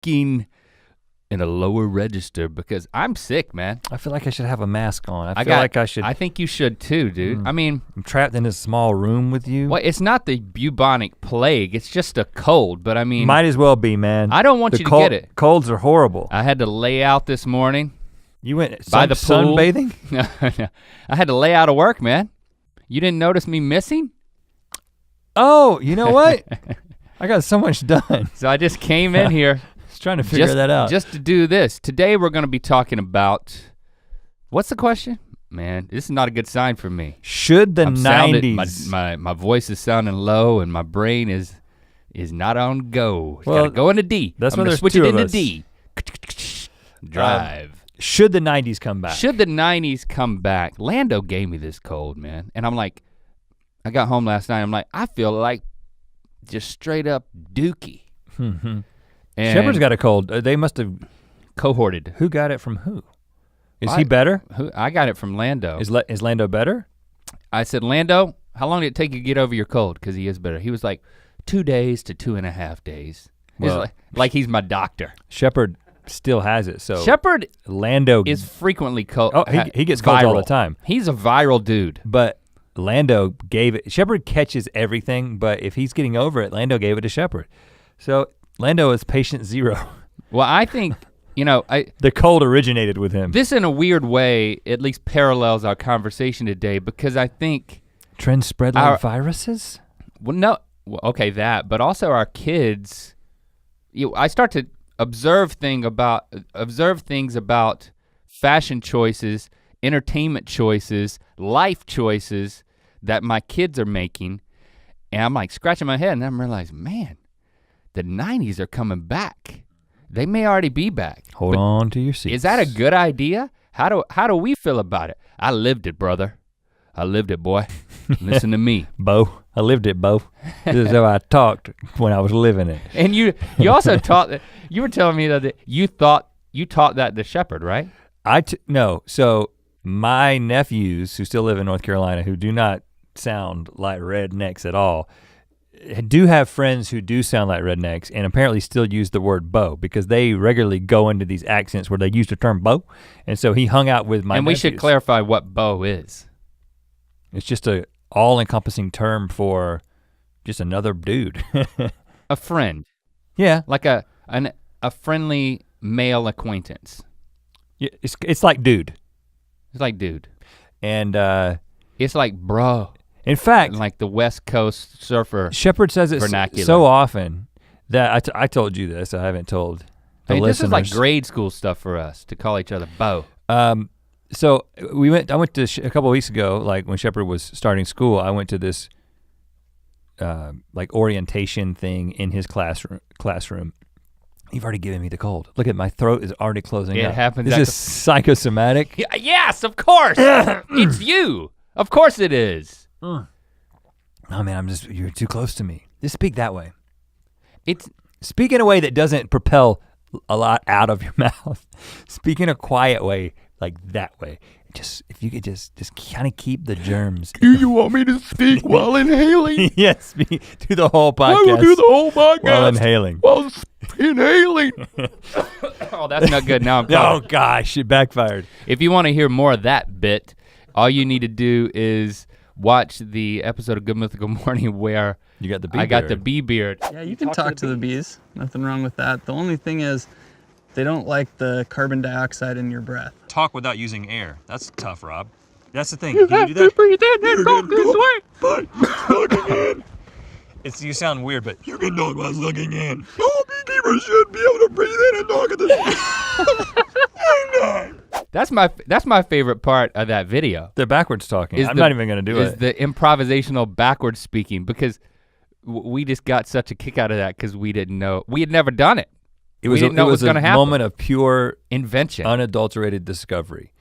speaking in a lower register because I'm sick, man. I feel like I should have a mask on. I should. I think you should too, dude. I mean, I'm trapped in a small room with you. Well, it's not the bubonic plague, it's just a cold, but I mean. Might as well be, man. I don't want you to get it. Colds are horrible. I had to lay out this morning. You went by the pool. Sunbathing? I had to lay out of work, man. You didn't notice me missing? Oh, you know what? I got so much done. So I just came in here. Trying to figure that out. Just to do this. Today we're gonna be talking about, what's the question? Man, this is not a good sign for me. Should the 90s. My voice is sounding low and my brain is not on go. It's gotta go into D. That's I'm why gonna there's switch two it of into us. D. Drive. Should the 90s come back? Should the 90s come back? Lando gave me this cold, man. And I'm like, I got home last night, I'm like, I feel like just straight up dookie. Shepard's got a cold. They must have cohorted. Who got it from who? Is he better? I got it from Lando. Is Lando better? I said, Lando, how long did it take you to get over your cold? Because he is better. He was like, 2 days to 2.5 days. Well, like he's my doctor. Shepard still has it, so. Shepard Lando is frequently cold. Oh, he gets colds all the time. He's a viral dude. But Lando gave it, Shepard catches everything, but if he's getting over it, Lando gave it to Shepard. So Lando is patient zero. Well, I think, the cold originated with him. This in a weird way at least parallels our conversation today because I think. Trends spread like viruses? Well, no, okay, that, but also our kids, I start to observe things about fashion choices, entertainment choices, life choices that my kids are making, and I'm like scratching my head and I'm realizing, man, the 90s are coming back. They may already be back. Hold on to your seats. Is that a good idea? How do we feel about it? I lived it, brother. I lived it, boy. Listen to me. Bo, I lived it, Bo. This is how I talked when I was living it. And you also taught, you were telling me that you taught that to Shepard, right? No, so my nephews who still live in North Carolina who do not sound like rednecks at all, do have friends who do sound like rednecks and apparently still use the word beau because they regularly go into these accents where they use the term beau. And so he hung out with my nephews. We should clarify what beau is. It's just a all-encompassing term for just another dude. A friend. Yeah. Like a friendly male acquaintance. Yeah, it's like dude. It's like dude. And it's like bro. In fact, like the West Coast surfer. Shepard says it so often that I told you this. I haven't told the listeners. This is like grade school stuff for us to call each other beau. So I went to a couple of weeks ago, like when Shepard was starting school. I went to this like orientation thing in his classroom. You've already given me the cold. Look at my throat is already closing up. It happens. Is this psychosomatic? Yes, of course. It's you. Of course it is. Oh man, you're too close to me. Just speak that way. Speak in a way that doesn't propel a lot out of your mouth. Speak in a quiet way, like that way. If you could just kind of keep the germs. Do you want me to speak while inhaling? Yes, do the whole podcast. I will do the whole podcast while inhaling. While inhaling. Oh, that's not good. Now I'm Oh gosh, it backfired. If you want to hear more of that bit, all you need to do is watch the episode of Good Mythical Morning where you got the bee I got the bee beard. Yeah, you can talk to the bees. Nothing wrong with that. The only thing is they don't like the carbon dioxide in your breath. Talk without using air. That's tough, Rob. That's the thing. You have to breathe in and talk this way. But sucking in. You sound weird, but you can talk while sucking in. All beekeepers should be able to breathe in and talk at the same time. That's my favorite part of that video. The backwards talking. I'm not even gonna do it. Is the improvisational backwards speaking because we just got such a kick out of that because we didn't know, we had never done it. It was a moment of pure invention, unadulterated discovery.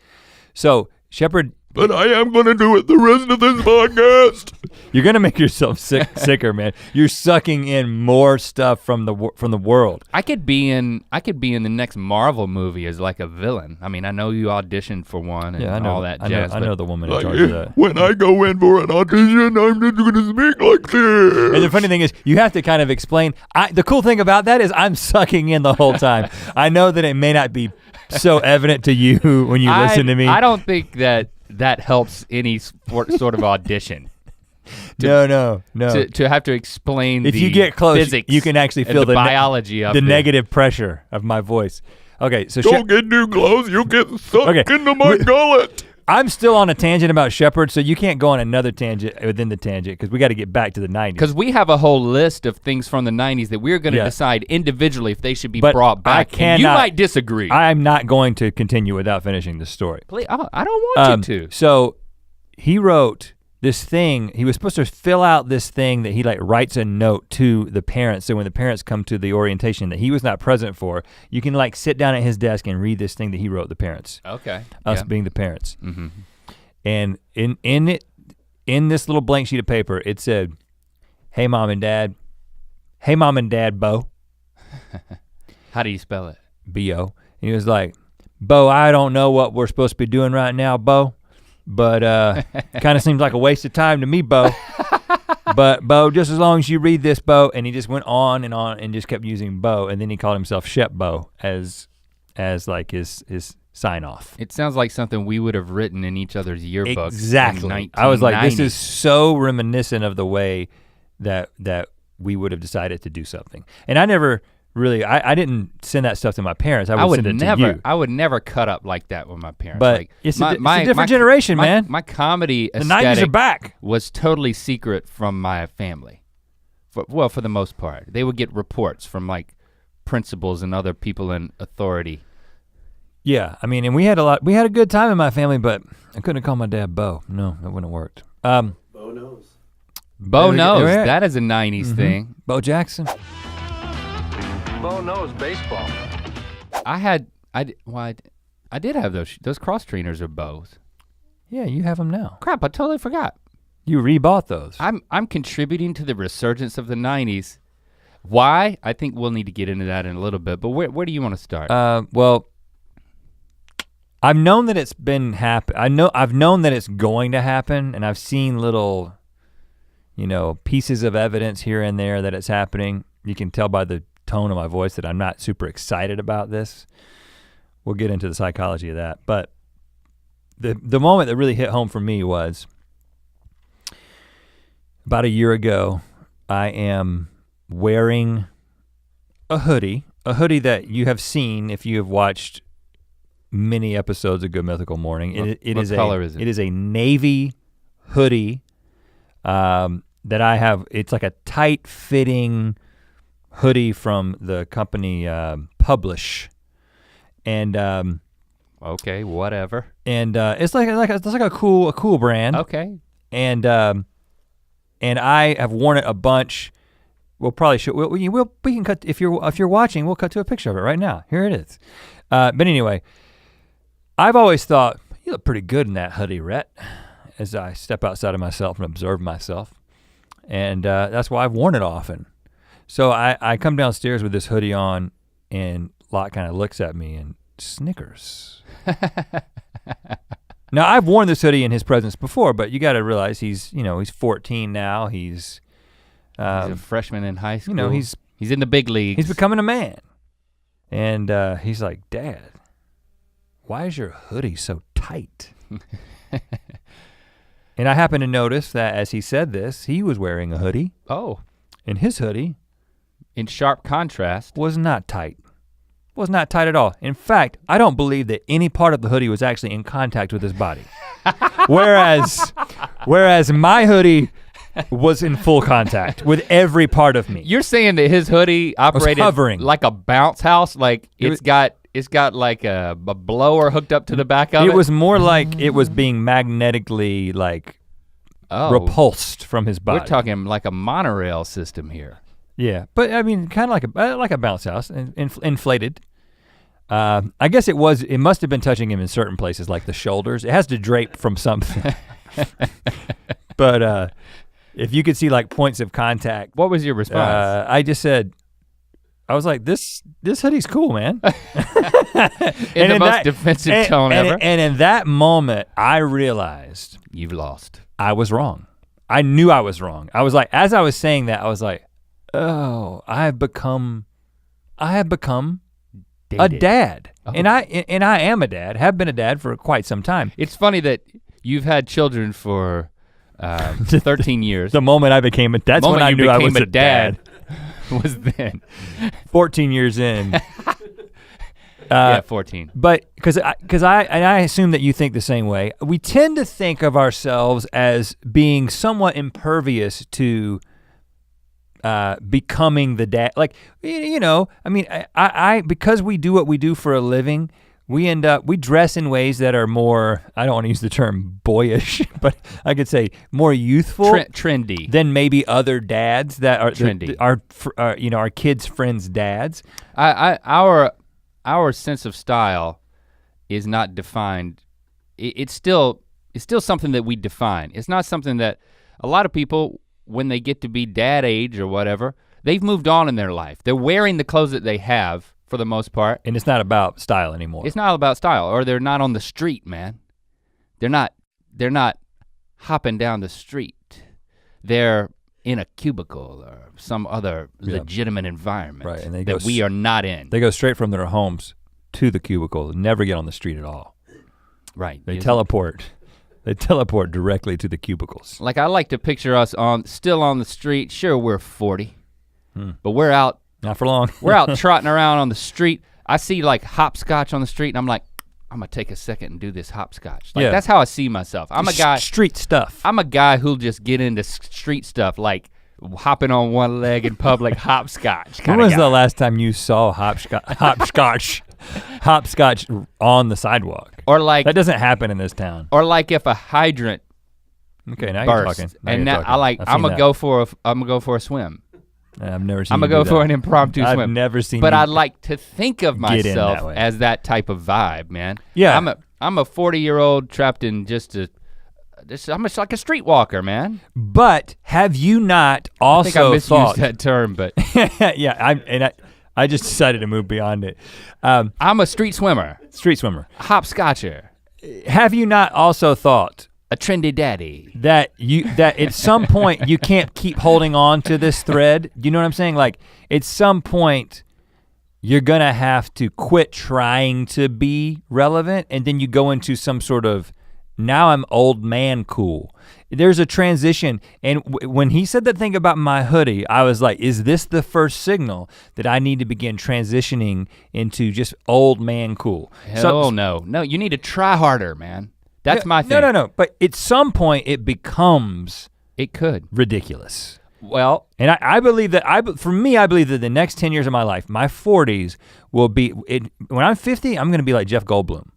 So Shepard but I am gonna do it the rest of this podcast. You're gonna make yourself sicker, man. You're sucking in more stuff from the world. I could be in the next Marvel movie as like a villain. I mean, I know you auditioned for one and all that jazz. I know the woman in charge of that. When I go in for an audition, I'm just gonna speak like this. And the funny thing is, you have to kind of explain. The cool thing about that is I'm sucking in the whole time. I know that it may not be so evident to you when you listen to me. I don't think that helps any sort of audition. No. To have to explain if you get close, physics you can actually feel the biology of the negative pressure of my voice. Okay, so don't get too close, you'll get sucked into my gullet. I'm still on a tangent about shepherds, so you can't go on another tangent within the tangent because we got to get back to the 90s. Because we have a whole list of things from the 90s that we're going to decide individually if they should be brought back. And you might disagree. I'm not going to continue without finishing this story. Please, I don't want you to. So he wrote this thing. He was supposed to fill out this thing that he like writes a note to the parents. So when the parents come to the orientation that he was not present for, you can like sit down at his desk and read this thing that he wrote the parents. Okay. Us being the parents. Mm-hmm. And in this little blank sheet of paper, it said, "Hey mom and dad, Bo." How do you spell it? B-O. And he was like, "Bo, I don't know what we're supposed to be doing right now, Bo. But kind of seems like a waste of time to me, Bo. But Bo, just as long as you read this, Bo," and he just went on and just kept using Bo, and then he called himself Shep Bo as like his sign off. It sounds like something we would have written in each other's yearbooks. Exactly. I was like, this is so reminiscent of the way that we would have decided to do something. And I never really, I didn't send that stuff to my parents. I would send it to you. I would never cut up like that with my parents. But like, it's a different generation, man. My comedy the 90s are back. Was totally secret from my family. For the most part. They would get reports from like principals and other people in authority. Yeah, I mean, and we had a good time in my family, but I couldn't call my dad Bo. No, that wouldn't have worked. Bo knows. Bo knows, that is a 90s thing. Bo Jackson. Bo knows baseball. I did have those cross trainers are Bo's. Yeah, you have them now. Crap, I totally forgot. You rebought those. I'm contributing to the resurgence of the 90s. Why? I think we'll need to get into that in a little bit, but where do you want to start? Well, I've known that it's been I've known that it's going to happen, and I've seen little, pieces of evidence here and there that it's happening. You can tell by the tone of my voice that I'm not super excited about this. We'll get into the psychology of that, but the moment that really hit home for me was about a year ago. I am wearing a hoodie that you have seen if you have watched many episodes of Good Mythical Morning. What color is it? It is a navy hoodie that I have. It's like a tight fitting hoodie from the company Publish. And okay, whatever. And it's like a cool brand. Okay. And I have worn it a bunch. We'll probably show. We can cut if you're watching. We'll cut to a picture of it right now. Here it is. But anyway, I've always thought you look pretty good in that hoodie, Rhett. As I step outside of myself and observe myself, and that's why I've worn it often. So I come downstairs with this hoodie on, and Locke kind of looks at me and snickers. Now I've worn this hoodie in his presence before, but you got to realize he's 14 now. He's a freshman in high school. He's in the big leagues. He's becoming a man, and he's like, "Dad, why is your hoodie so tight?" And I happened to notice that as he said this, he was wearing a hoodie. Oh. And his hoodie, in sharp contrast, was not tight. Was not tight at all. In fact, I don't believe that any part of the hoodie was actually in contact with his body. Whereas my hoodie was in full contact with every part of me. You're saying that his hoodie operated like a bounce house, like it's got like a blower hooked up to the back of it? It was more like it was being magnetically repulsed from his body. We're talking like a monorail system here. Yeah, but I mean, kind of like a bounce house, inflated. I guess it must have been touching him in certain places like the shoulders. It has to drape from something. But if you could see like points of contact. What was your response? I just said, I was like, this hoodie's cool, man. In the most defensive tone ever. And in that moment, I realized. You've lost. I was wrong. I knew I was wrong. I was like, as I was saying that, I was like, oh, I have become a dad. Oh. And I am a dad, have been a dad for quite some time. It's funny that you've had children for 13 years. The moment I became that's when I knew I was a dad. Was then. 14 years in. Yeah, 14. But because I assume that you think the same way. We tend to think of ourselves as being somewhat impervious to becoming the dad. Like, you know, I mean, I because we do what we do for a living, we dress in ways that are more, I don't want to use the term boyish, but I could say more youthful. Trendy. Than maybe other dads that are trendy. Our kids' friends' dads. Our sense of style is not defined. It's still something that we define. It's not something that a lot of people, when they get to be dad age or whatever, they've moved on in their life. They're wearing the clothes that they have for the most part. And it's not about style anymore. It's not about style, or they're not on the street, man. They're not hopping down the street. They're in a cubicle or some other legitimate environment right, and that we are not in. They go straight from their homes to the cubicle, never get on the street at all. Right. They teleport directly to the cubicles. Like I like to picture us still on the street. Sure, we're 40, but we're out. Not for long. We're out trotting around on the street. I see like hopscotch on the street and I'm like, I'm gonna take a second and do this hopscotch. Like that's how I see myself. I'm a guy. Street stuff. I'm a guy who'll just get into street stuff like hopping on one leg in public hopscotch. When was the last time you saw hopscotch on the sidewalk? Or like that doesn't happen in this town. Or like if a hydrant okay, now bursts, you're talking. I'm gonna go for a swim. I've never seen. I'm gonna go for an impromptu swim. I've never seen. But I like to think of myself that as that type of vibe, man. Yeah. I'm a 40-year-old trapped in I'm like a streetwalker, man. But have you not also I think I misused that term, but yeah, I just decided to move beyond it. I'm a street swimmer. Street swimmer. Hopscotcher. Have you not also thought a trendy daddy that at some point you can't keep holding on to this thread? You know what I'm saying? Like at some point you're gonna have to quit trying to be relevant and then you go into some sort of, now I'm old man cool. There's a transition, and when he said that thing about my hoodie, I was like, is this the first signal that I need to begin transitioning into just old man cool? Hell no, you need to try harder, man. That's my thing. No, but at some point it becomes ridiculous. Well, and I believe that, for me, I believe that the next 10 years of my life, my 40s will be, when I'm 50, I'm gonna be like Jeff Goldblum.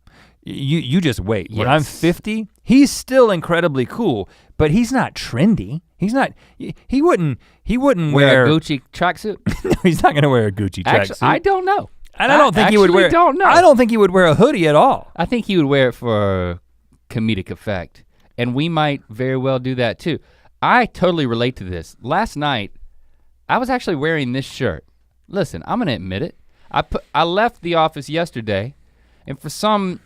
You just wait. Yes. When I'm 50, he's still incredibly cool, but he's not trendy. He's not, he wouldn't wear a Gucci tracksuit. No, he's not gonna wear a Gucci tracksuit. I don't know. And I don't think he would wear, I don't think he would wear a hoodie at all. I think he would wear it for comedic effect. And we might very well do that too. I totally relate to this. Last night, I was actually wearing this shirt. Listen, I'm gonna admit it. I left the office yesterday, and for some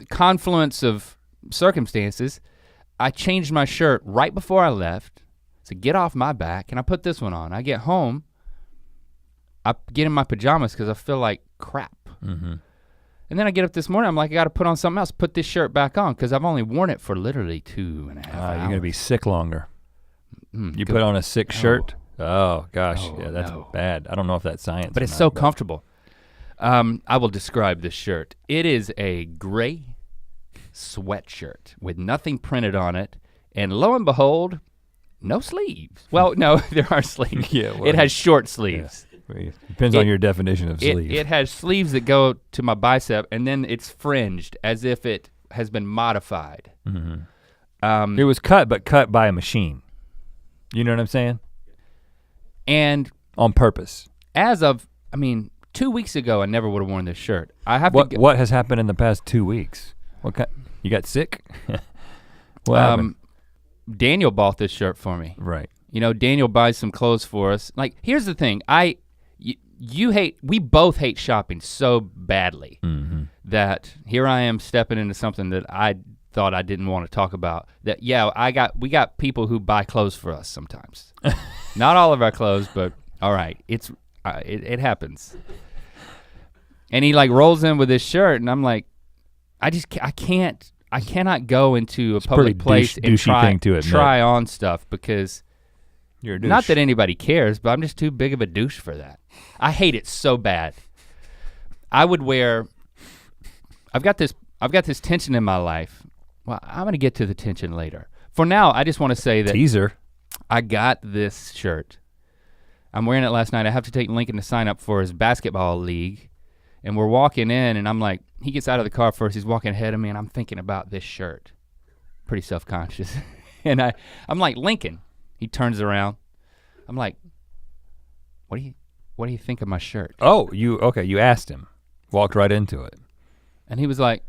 confluence of circumstances, I changed my shirt right before I left to get off my back, and I put this one on. I get home, I get in my pajamas because I feel like crap. Mm-hmm. And then I get up this morning, I'm like, I gotta put on something else, put this shirt back on, because I've only worn it for literally 2.5 hours. You're gonna be sick longer. You put on a sick shirt? Oh gosh, yeah, that's bad. I don't know if that's science. But it's so comfortable. I will describe this shirt. It is a gray sweatshirt with nothing printed on it, and lo and behold, no sleeves. Well, no, there are sleeves. Yeah, well, it has short sleeves. Yeah. Depends on your definition of sleeve. It has sleeves that go to my bicep, and then it's fringed as if it has been modified. Mm-hmm. It was cut by a machine. You know what I'm saying? And on purpose. As of, 2 2 weeks ago, I never would have worn this shirt. What has happened in the past 2 weeks? You got sick? What happened? Daniel bought this shirt for me. Right. You know, Daniel buys some clothes for us. Like, here's the thing, we both hate shopping so badly that here I am stepping into something that I thought I didn't want to talk about. That we got people who buy clothes for us sometimes. Not all of our clothes, but all right, it happens. And he like rolls in with this shirt, and I'm like, I cannot go into a public place and try on stuff because you're a douche. Not that anybody cares, but I'm just too big of a douche for that. I hate it so bad. I've got this tension in my life. Well, I'm gonna get to the tension later. For now, I just wanna say that teaser. I got this shirt. I'm wearing it last night. I have to take Lincoln to sign up for his basketball league. And we're walking in and I'm like, he gets out of the car first, he's walking ahead of me and I'm thinking about this shirt. Pretty self-conscious. And I'm like, Lincoln. He turns around. I'm like, what do you think of my shirt? Oh, you asked him. Walked right into it. And he was like,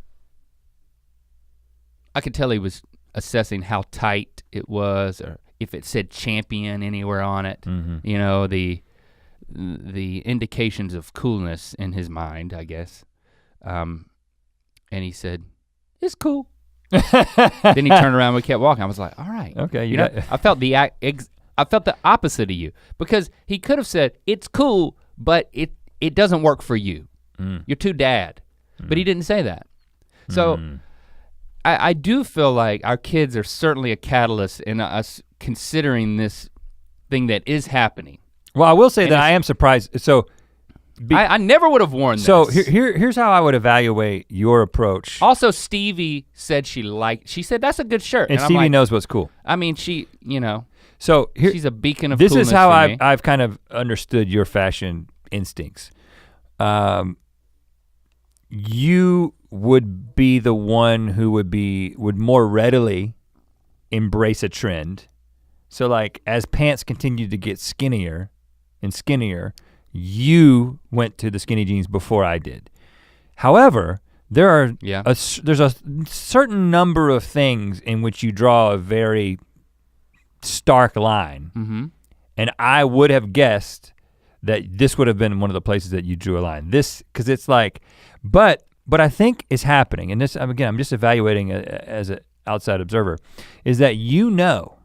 I could tell he was assessing how tight it was or if it said champion anywhere on it. You know, the indications of coolness in his mind, I guess. And he said, it's cool. Then he turned around and we kept walking. I was like, all right. Okay. I felt the opposite of you because he could have said, it's cool, but it doesn't work for you. You're too dad. But he didn't say that. So I do feel like our kids are certainly a catalyst in us considering this thing that is happening. Well, I will say that I am surprised. So I never would have worn this. So here's how I would evaluate your approach. Also, Stevie said she said that's a good shirt. And Stevie like, knows what's cool. I mean, she, you know. So she's a beacon of coolness. This is how for me. I've kind of understood your fashion instincts. You would be the one who would more readily embrace a trend. So like as pants continued to get skinnier and skinnier, you went to the skinny jeans before I did. However, there's a certain number of things in which you draw a very stark line. And I would have guessed that this would have been one of the places that you drew a line. Because it's like, but I think is happening, and this, again, I'm just evaluating as an outside observer, is that you know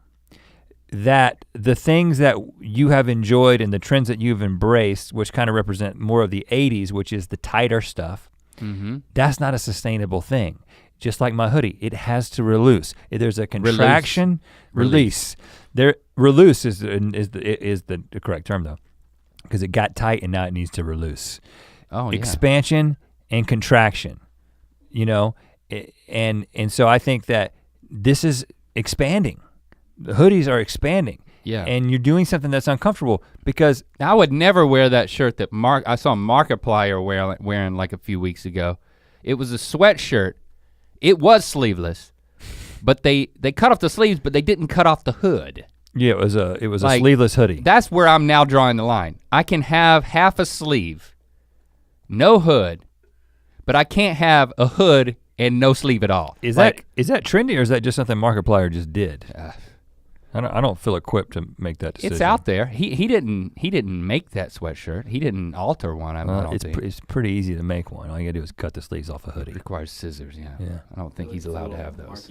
that the things that you have enjoyed and the trends that you've embraced, which kind of represent more of the 80s, which is the tighter stuff, that's not a sustainable thing. Just like my hoodie, it has to release. There's a contraction, release. Release is the correct term though, because it got tight and now it needs to release. Oh yeah. Expansion and contraction, you know, and so I think that this is expanding. The hoodies are expanding. Yeah. And you're doing something that's uncomfortable because I would never wear that shirt that I saw Markiplier wearing like a few weeks ago. It was a sweatshirt. It was sleeveless, but they cut off the sleeves, but they didn't cut off the hood. Yeah, it was a sleeveless hoodie. That's where I'm now drawing the line. I can have half a sleeve, no hood, but I can't have a hood and no sleeve at all. Is that trendy or is that just something Markiplier just did? I don't feel equipped to make that decision. It's out there. He didn't make that sweatshirt. He didn't alter one. I don't think. It's pretty easy to make one. All you gotta do is cut the sleeves off a hoodie. It requires scissors, yeah. I don't think he's allowed to have those.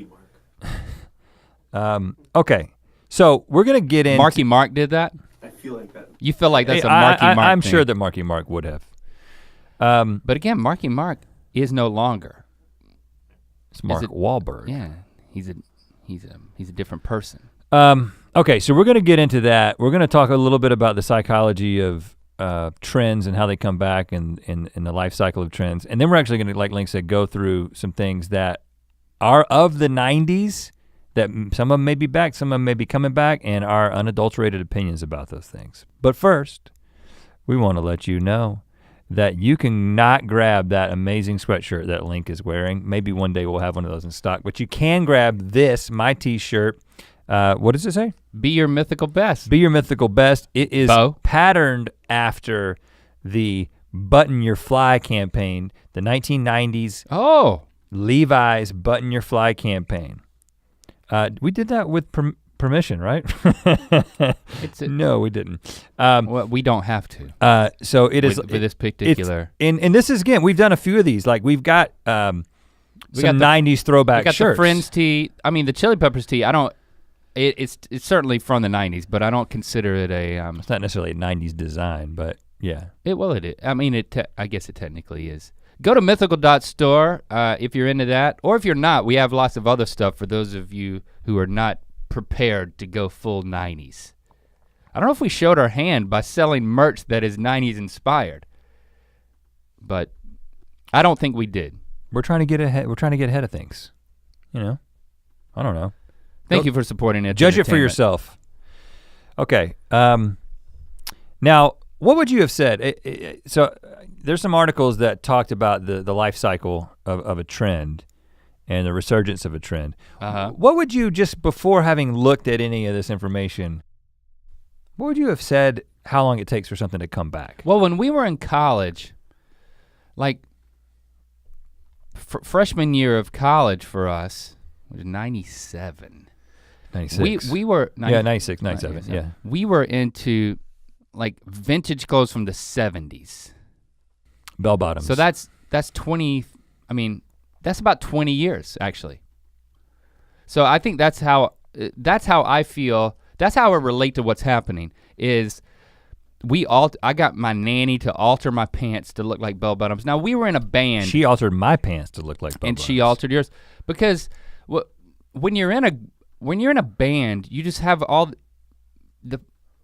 Okay, so we're gonna get in. Marky Mark did that? I feel like that. You feel like that's a Marky Mark I'm thing. sure that Marky Mark would have. But again, Marky Mark is no longer. It's Mark Wahlberg. Yeah, he's a different person. Okay, so we're gonna get into that. We're gonna talk a little bit about the psychology of trends and how they come back and the life cycle of trends. And then we're actually gonna, like Link said, go through some things that are of the 90s, that some of them may be back, some of them may be coming back, and our unadulterated opinions about those things. But first, we wanna let you know that you can not grab that amazing sweatshirt that Link is wearing. Maybe one day we'll have one of those in stock, but you can grab this, my t-shirt. What does it say? Be your mythical best. Be your mythical best. It is Bo. patterned after the Button Your Fly campaign, the 1990s Levi's Button Your Fly campaign. We did that with permission, right? No, we didn't. Well, we don't have to. So it is for this particular. And this is, again, we've done a few of these. Like we've got some 90s throwback we got shirts. the Friends tee. I mean, the Chili Peppers tee, I don't, it's certainly from the 90s, but I don't consider it a. It's not necessarily a 90s design, but yeah. It is. I mean, I guess it technically is. Go to mythical.store if you're into that, or if you're not, we have lots of other stuff for those of you who are not prepared to go full 90s. I don't know if we showed our hand by selling merch that is 90s inspired, but I don't think we did. We're trying to get ahead. We're trying to get ahead of things. You know, I don't know. Thank you for supporting it. Judge it for yourself. Okay. Now, what would you have said? So there's some articles that talked about the life cycle of a trend and the resurgence of a trend. What would you, just before having looked at any of this information, what would you have said how long it takes for something to come back? Well, when we were in college, like freshman year of college for us was 97. 96. We were 96, 97, yeah. We were into like vintage clothes from the 70s. Bell bottoms. So that's 20, I mean, that's about 20 years actually. So I think that's how I feel, that's how I relate to what's happening is I got my nanny to alter my pants to look like bell bottoms. Now we were in a band. She altered my pants to look like bell bottoms. And she altered yours because when you're in a band, you just have all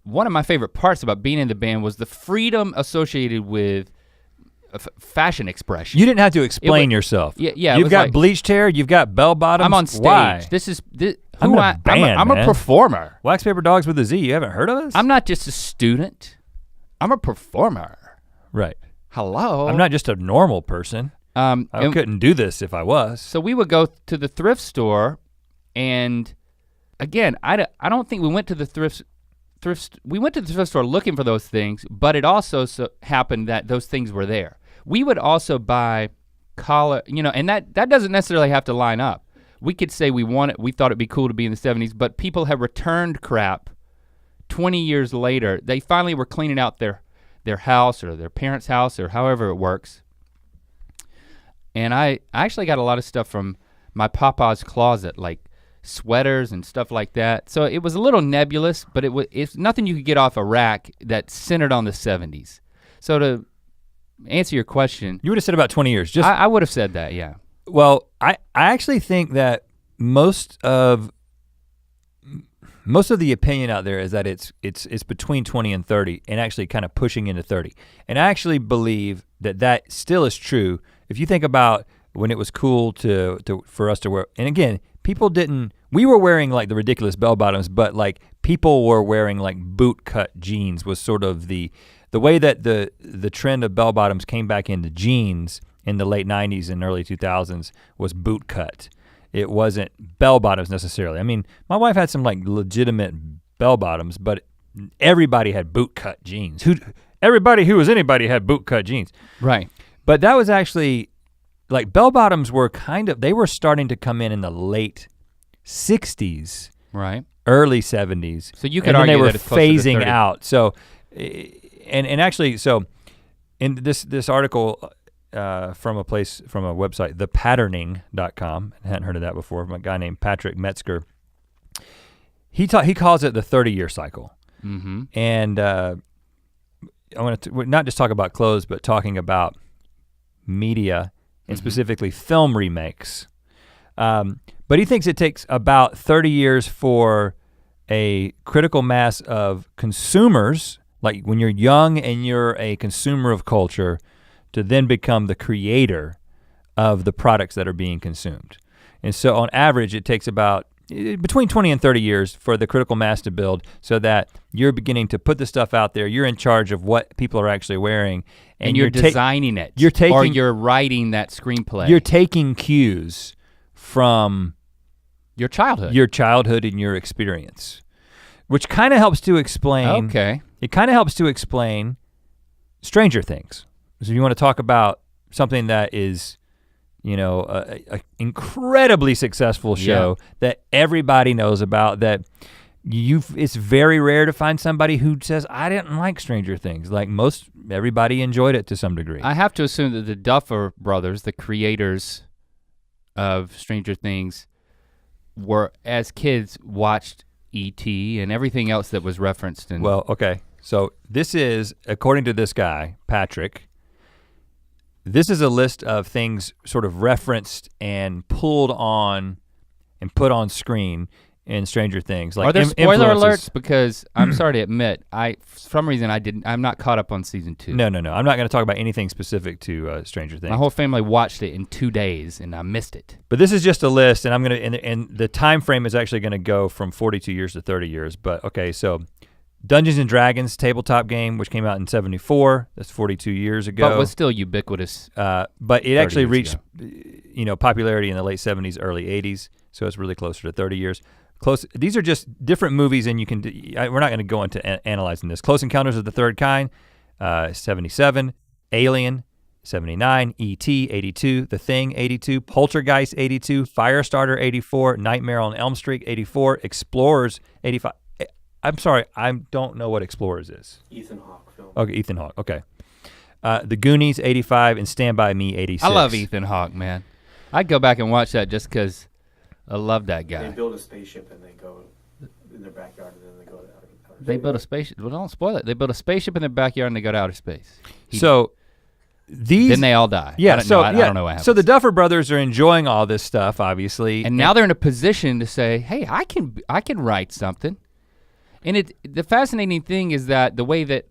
one of my favorite parts about being in the band was the freedom associated with fashion expression. You didn't have to explain yourself. Yeah. You've got bleached hair, you've got bell bottoms. I'm on stage. Why? I'm a performer. Wax Paper Dogs with a Z, you haven't heard of us? I'm not just a student. I'm a performer. Right. Hello. I'm not just a normal person. I couldn't do this if I was. So we would go to the thrift store, and again, I don't think we went to the thrift store looking for those things, but it also happened that those things were there. We would also buy collar, and that doesn't necessarily have to line up. We could say we thought it'd be cool to be in the 70s, but people have returned crap 20 years later. They finally were cleaning out their house or their parents' house or however it works. And I actually got a lot of stuff from my papa's closet, like sweaters and stuff like that. So it was a little nebulous, but it's nothing you could get off a rack that's centered on the 70s. So to answer your question. You would have said about 20 years. I would have said that, yeah. Well, I actually think that most of the opinion out there is that it's between 20 and 30 and actually kind of pushing into 30. And I actually believe that still is true. If you think about when it was cool for us to wear, and again, we were wearing like the ridiculous bell bottoms, but like people were wearing like boot cut jeans was sort of the way that the trend of bell bottoms came back into jeans in the late 90s and early 2000s was boot cut. It wasn't bell bottoms necessarily. I mean, my wife had some like legitimate bell bottoms, but everybody had boot cut jeans. Everybody who was anybody had boot cut jeans. Right. But that was actually, like bell bottoms were they were starting to come in the late 60s. Right. Early 70s. So you could argue they were that it's closer to phasing 30. out. So, and actually, so in this article from a website, thepatterning.com, I hadn't heard of that before, from a guy named Patrick Metzger. He calls it the 30-year cycle. Mm-hmm. And I want to not just talk about clothes, but talking about media and specifically film remakes. But he thinks it takes about 30 years for a critical mass of consumers, like when you're young and you're a consumer of culture, to then become the creator of the products that are being consumed. And so on average, it takes about between 20 and 30 years for the critical mass to build so that you're beginning to put the stuff out there, you're in charge of what people are actually wearing. And you're designing it. Or you're writing that screenplay. You're taking cues from your childhood. Your childhood and your experience, which kind of helps to explain. Okay. It kind of helps to explain Stranger Things. So you want to talk about something that is, you know, a incredibly successful show that everybody knows about, that it's very rare to find somebody who says, I didn't like Stranger Things. Like everybody enjoyed it to some degree. I have to assume that the Duffer Brothers, the creators of Stranger Things, were, as kids, watched E.T. and everything else that was referenced in. Well, okay, so this is, according to this guy, Patrick, this is a list of things sort of referenced and pulled on and put on screen in Stranger Things. Like are there spoiler influences. alerts? Because I'm sorry to admit, for some reason I'm not caught up on season 2. No, I'm not gonna talk about anything specific to Stranger Things. My whole family watched it in 2 days and I missed it. But this is just a list, and I'm gonna, and the time frame is actually gonna go from 42 years to 30 years. But okay, so Dungeons and Dragons tabletop game, which came out in '74, that's 42 years ago. But was still ubiquitous. But it actually reached, ago. Popularity in the late '70s, early '80s, so it's really closer to 30 years. These are just different movies, and we're not gonna go into analyzing this. Close Encounters of the Third Kind, 77, Alien, 79, E.T., 82, The Thing, 82, Poltergeist, 82, Firestarter, 84, Nightmare on Elm Street, 84, Explorers, 85. I'm sorry, I don't know what Explorers is. Ethan Hawke film. Okay, Ethan Hawke, okay. The Goonies, 85, and Stand By Me, 86. I love Ethan Hawke, man. I'd go back and watch that just because I love that guy. They build a spaceship and they go in their backyard and then they go to outer They built a spaceship, well don't spoil it. They built a spaceship in their backyard and they go to outer space. Then they all die. Yeah, I don't know what happens. So the Duffer Brothers are enjoying all this stuff, obviously. And now they're in a position to say, hey, I can write something. And the fascinating thing is that the way that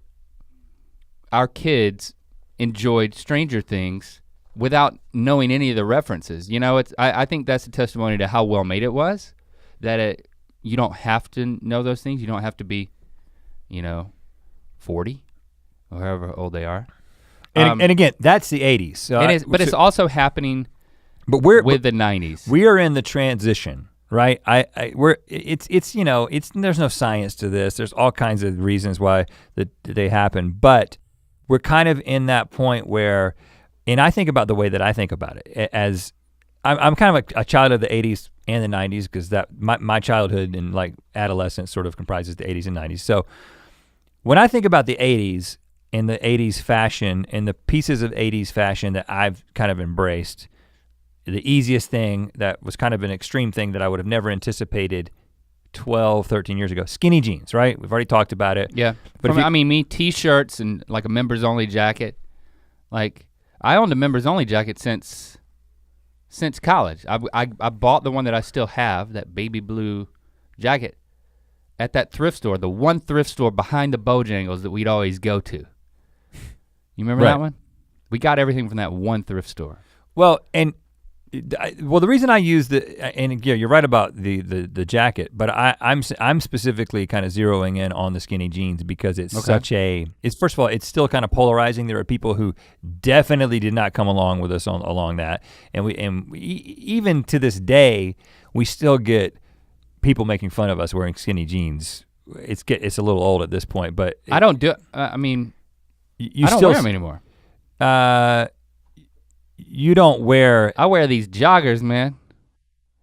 our kids enjoyed Stranger Things without knowing any of the references, I think that's a testimony to how well made it was, that you don't have to know those things. You don't have to be, 40 or however old they are. And again, that's the 80s. So it's also happening with the 90s. We are in the transition. Right, there's no science to this. There's all kinds of reasons why they happen, but we're kind of in that point where, and I think about the way that I think about it as, I'm kind of a child of the 80s and the 90s because that my childhood and like adolescence sort of comprises the 80s and 90s. So when I think about the 80s and the 80s fashion and the pieces of 80s fashion that I've kind of embraced, the easiest thing that was kind of an extreme thing that I would have never anticipated 12, 13 years ago, skinny jeans, right? We've already talked about it. Yeah, but me, t-shirts and like a members only jacket. Like I owned a members only jacket since college. I bought the one that I still have, that baby blue jacket, at that thrift store, the one thrift store behind the Bojangles that we'd always go to. You remember that one? We got everything from that one thrift store. Well, the reason I use and you're right about the jacket, but I'm specifically kind of zeroing in on the skinny jeans because it's first of all, it's still kind of polarizing. There are people who definitely did not come along with us along that, and we even to this day, we still get people making fun of us wearing skinny jeans. It's a little old at this point, but I don't do. I don't wear them anymore. You don't wear. I wear these joggers, man,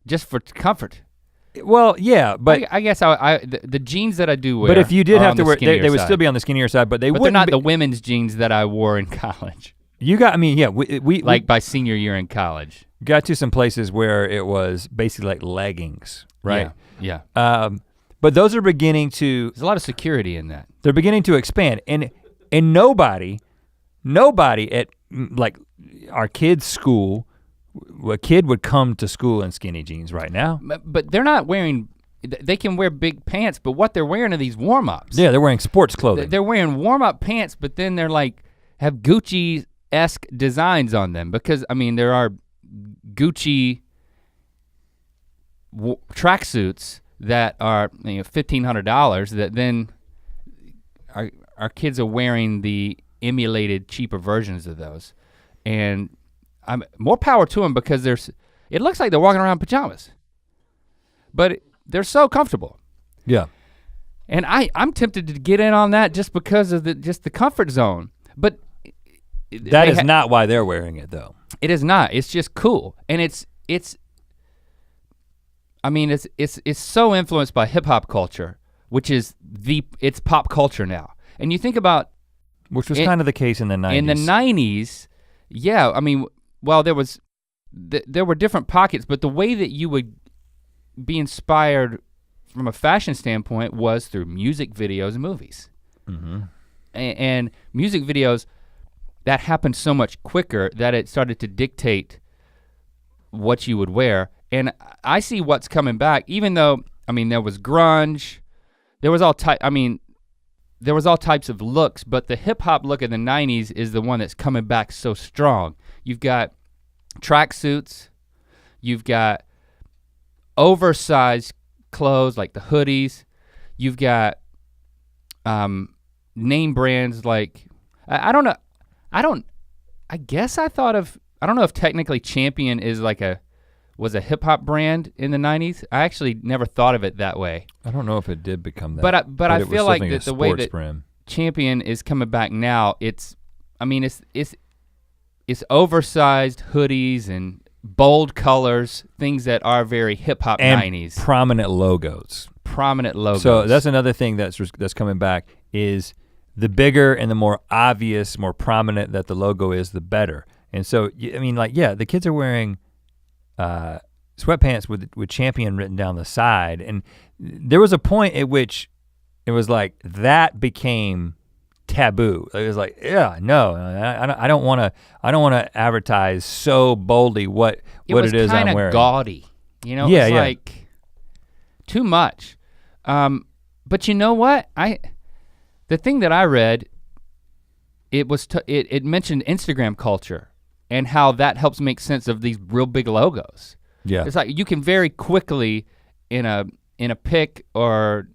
just for comfort. Well, yeah, but I guess the jeans that I do wear. But if you did have to wear, they would still be on the skinnier side, but they're not the women's jeans that I wore in college. We like by senior year in college. Got to some places where it was basically like leggings, right? Yeah. But those are beginning to. There's a lot of security in that. They're beginning to expand, and nobody at like our kids' school, a kid would come to school in skinny jeans right now. But they're not wearing, they can wear big pants, but what they're wearing are these warm-ups. Yeah, they're wearing sports clothing. They're wearing warm-up pants, but then they're like, have Gucci-esque designs on them because, there are Gucci tracksuits that are $1,500 that then our kids are wearing the emulated cheaper versions of those. And I'm more power to them because it looks like they're walking around in pajamas, but they're so comfortable. Yeah. And I'm tempted to get in on that just because of the comfort zone. But That is not why they're wearing it though. It is not, it's just cool. And it's so influenced by hip hop culture, which is it's pop culture now. And you think about. Which was kind of the case in the 90s. In the 90s, yeah, I mean, well, there were different pockets, but the way that you would be inspired from a fashion standpoint was through music videos and movies. Mm-hmm. And music videos, that happened so much quicker that it started to dictate what you would wear. And I see what's coming back, even though, I mean, there was grunge, there was all types of looks, but the hip hop look of the 90s is the one that's coming back so strong. You've got tracksuits, you've got oversized clothes like the hoodies, you've got name brands like, I don't know if technically Champion is was a hip hop brand in the 90s. I actually never thought of it that way. I don't know if it did become that. But I feel like that the way that brand. Champion is coming back now, it's oversized hoodies and bold colors, things that are very hip hop 90s. Prominent logos. So that's another thing that's coming back is the bigger and the more obvious, more prominent that the logo is, the better. And so, I mean, like, yeah, the kids are wearing sweatpants with Champion written down the side, and there was a point at which it was like that became taboo. It was like, yeah, no, I don't want to advertise so boldly what it is I'm wearing. It was kind of gaudy, you know. Yeah, it was like too much. But you know what? The thing that I read, it mentioned Instagram culture and how that helps make sense of these real big logos. Yeah. It's like you can very quickly in a pic or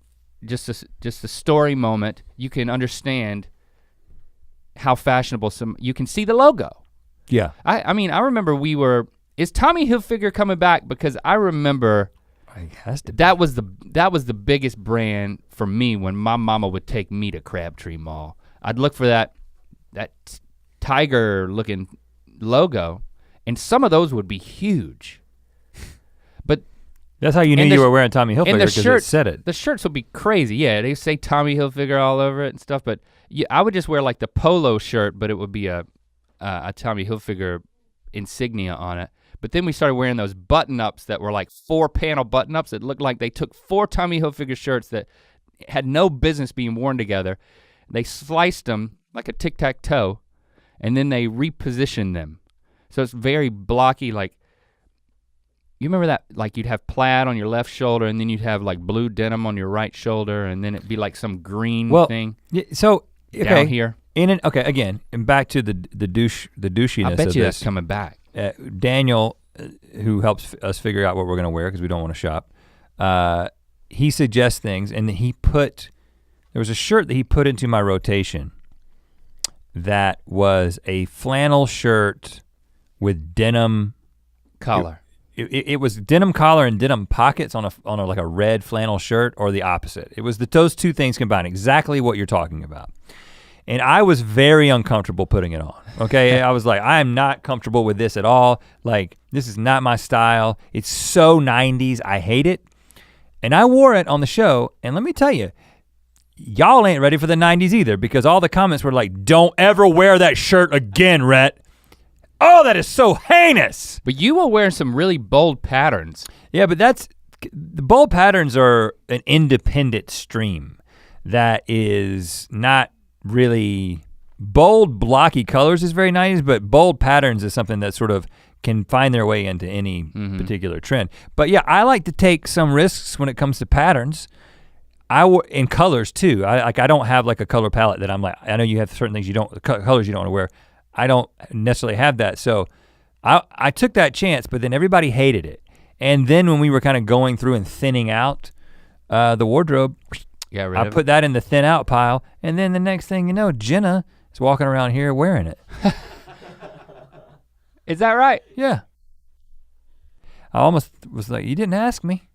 just a story moment, you can understand how fashionable you can see the logo. Yeah. I mean, I remember is Tommy Hilfiger coming back? Because I remember that was the biggest brand for me when my mama would take me to Crabtree Mall. I'd look for that tiger looking logo, and some of those would be huge. But that's how you knew you were wearing Tommy Hilfiger, because it said it. The shirts would be crazy, yeah. They say Tommy Hilfiger all over it and stuff, but I would just wear like the polo shirt, but it would be a Tommy Hilfiger insignia on it. But then we started wearing those button-ups that were like 4-panel button-ups that looked like they took 4 Tommy Hilfiger shirts that had no business being worn together. They sliced them like a tic-tac-toe, and then they repositioned them. So it's very blocky, like, you remember that, like you'd have plaid on your left shoulder and then you'd have like blue denim on your right shoulder and then it'd be like some green thing. Yeah, so, okay. Down here. Again, and back to the douchiness I bet of you this. that's coming back. Daniel, who helps us figure out what we're gonna wear because we don't wanna shop, he suggests things, and there was a shirt that he put into my rotation that was a flannel shirt with denim collar. It was denim collar and denim pockets on a like a red flannel shirt, or the opposite. It was those two things combined, exactly what you're talking about. And I was very uncomfortable putting it on, okay? I was like, I am not comfortable with this at all. Like, this is not my style. It's so 90s, I hate it. And I wore it on the show, and let me tell you, y'all ain't ready for the 90s either, because all the comments were like, don't ever wear that shirt again, Rhett. Oh, that is so heinous. But you were wearing some really bold patterns. Yeah, but the bold patterns are an independent stream that is not really, bold blocky colors is very nice, but bold patterns is something that sort of can find their way into any particular trend. But yeah, I like to take some risks when it comes to patterns. In colors too. I don't have like a color palette that I'm like, I know you have certain things colors you don't want to wear. I don't necessarily have that. So I took that chance, but then everybody hated it. And then when we were kind of going through and thinning out the wardrobe, I put that in the thin out pile, and then the next thing you know, Jenna is walking around here wearing it. Is that right? Yeah. I almost was like, you didn't ask me,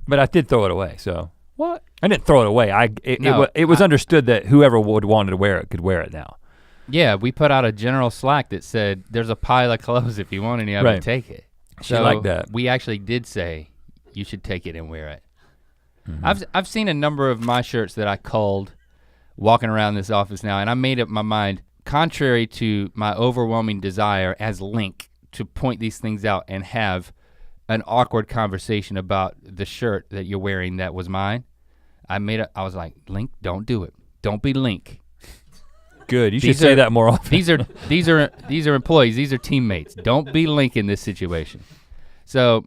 but I did throw it away, so. What? I didn't throw it away. It was understood that whoever wanted to wear it could wear it now. Yeah, we put out a general Slack that said, there's a pile of clothes if you want any of it, take it. She liked that. We actually did say, you should take it and wear it. I've seen a number of my shirts that I culled walking around this office now, and I made up my mind, contrary to my overwhelming desire as Link to point these things out and have an awkward conversation about the shirt that you're wearing that was mine. I was like, Link, don't do it. Don't be Link. Good, you should say that more often. These are employees, these are teammates. Don't be Link in this situation. So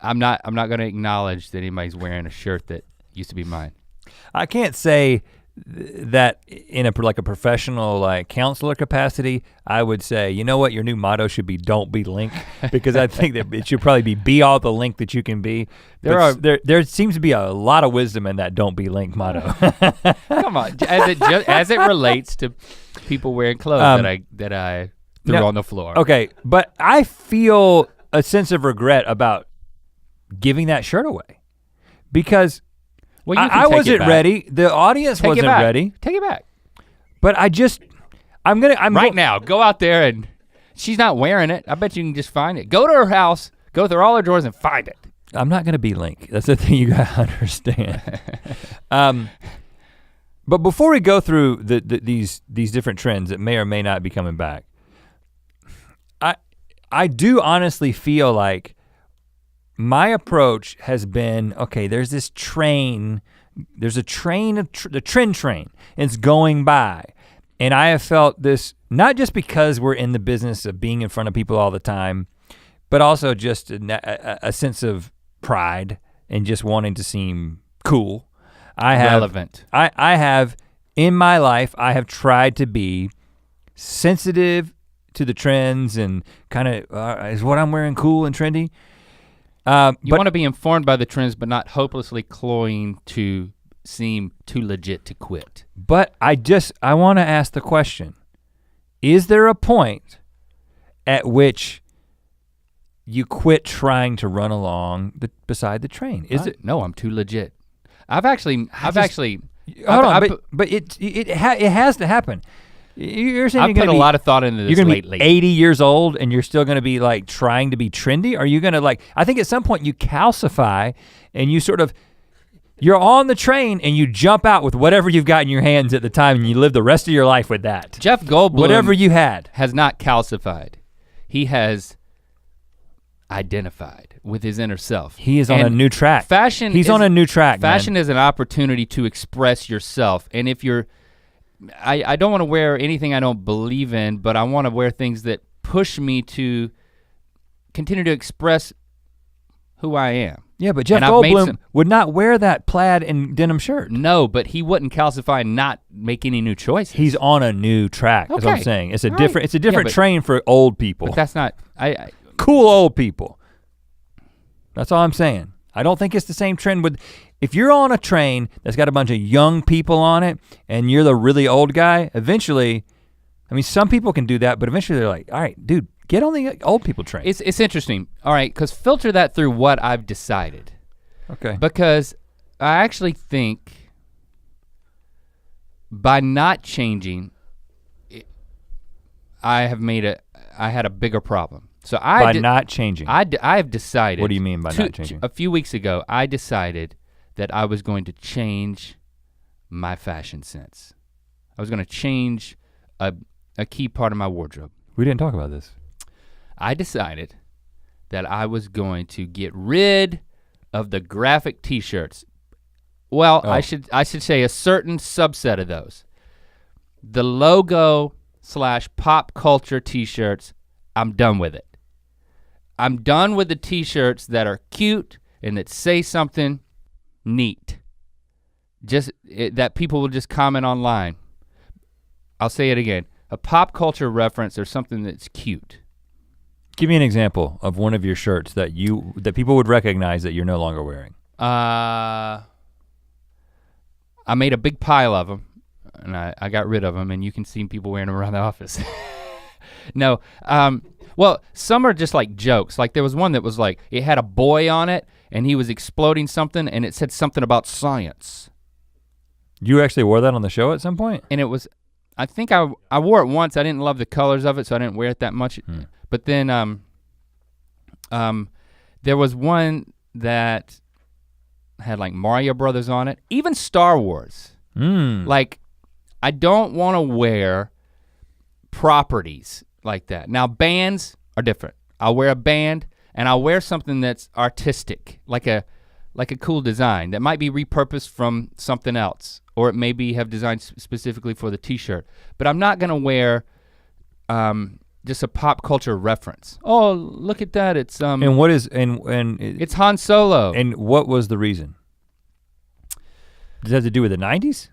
I'm not gonna acknowledge that anybody's wearing a shirt that used to be mine. I can't say that in a professional like counselor capacity. I would say, you know what, your new motto should be "Don't be Link," because I think that it should probably be all the Link that you can be. There seems to be a lot of wisdom in that "Don't be Link" motto. Come on, as it relates to people wearing clothes that I threw on the floor. Okay, but I feel a sense of regret about giving that shirt away because I wasn't ready. The audience wasn't ready. Take it back. But I'm right now, go out there and she's not wearing it. I bet you can just find it. Go to her house, go through all her drawers and find it. I'm not gonna be Link. That's the thing you gotta understand. But before we go through these different trends that may or may not be coming back, I do honestly feel like my approach has been, okay, there's this train, the trend train, and it's going by. And I have felt this, not just because we're in the business of being in front of people all the time, but also just a sense of pride and just wanting to seem cool. Relevant. I have, in my life, I have tried to be sensitive to the trends and kind of, is what I'm wearing cool and trendy? You want to be informed by the trends, but not hopelessly cloying to seem too legit to quit. But I want to ask the question, is there a point at which you quit trying to run along beside the train? Is it? No, I'm too legit. I've actually. Hold on, but it has to happen. You're saying I've put a lot of thought into this lately. You're gonna be 80 years old and you're still gonna be like trying to be trendy? Are you gonna I think at some point you calcify and you you're on the train and you jump out with whatever you've got in your hands at the time and you live the rest of your life with that. Jeff Goldblum, whatever you had, has not calcified. He has identified with his inner self. He is on a new track. He's on a new track, Fashion man. is an opportunity to express yourself. And if you're, I don't want to wear anything I don't believe in, but I want to wear things that push me to continue to express who I am. Yeah, but Jeff Goldblum would not wear that plaid and denim shirt. No, but he wouldn't calcify and not make any new choices. He's on a new track, that's what I'm saying. It's a different train for old people. But that's not, cool old people. That's all I'm saying. I don't think it's the same trend if you're on a train that's got a bunch of young people on it and you're the really old guy, eventually, I mean, some people can do that, but eventually they're like, all right, dude, get on the old people train. It's interesting, all right, because filter that through what I've decided. Okay. Because I actually think by not changing, I had a bigger problem. So by not changing. I have decided. What do you mean by not changing? A few weeks ago, I decided that I was going to change my fashion sense. I was gonna change a key part of my wardrobe. We didn't talk about this. I decided that I was going to get rid of the graphic t-shirts. Well, I should say a certain subset of those. The logo / pop culture t-shirts, I'm done with it. I'm done with the t-shirts that are cute and that say something neat. That people will just comment online. I'll say it again. A pop culture reference or something that's cute. Give me an example of one of your shirts that people would recognize that you're no longer wearing. I made a big pile of them and I got rid of them and you can see people wearing them around the office. No, well, some are just like jokes. Like there was one that was like, it had a boy on it and he was exploding something and it said something about science. You actually wore that on the show at some point? And it was, I think I wore it once. I didn't love the colors of it, so I didn't wear it that much. But then there was one that had like Mario Brothers on it, even Star Wars. Like, I don't want to wear properties like that. Now bands are different. I'll wear a band and I'll wear something that's artistic, like a cool design that might be repurposed from something else, or it maybe have designed specifically for the t-shirt. But I'm not gonna wear just a pop culture reference. Oh, look at that, it's And what is, it's Han Solo. And what was the reason? Does it have to do with the 90s?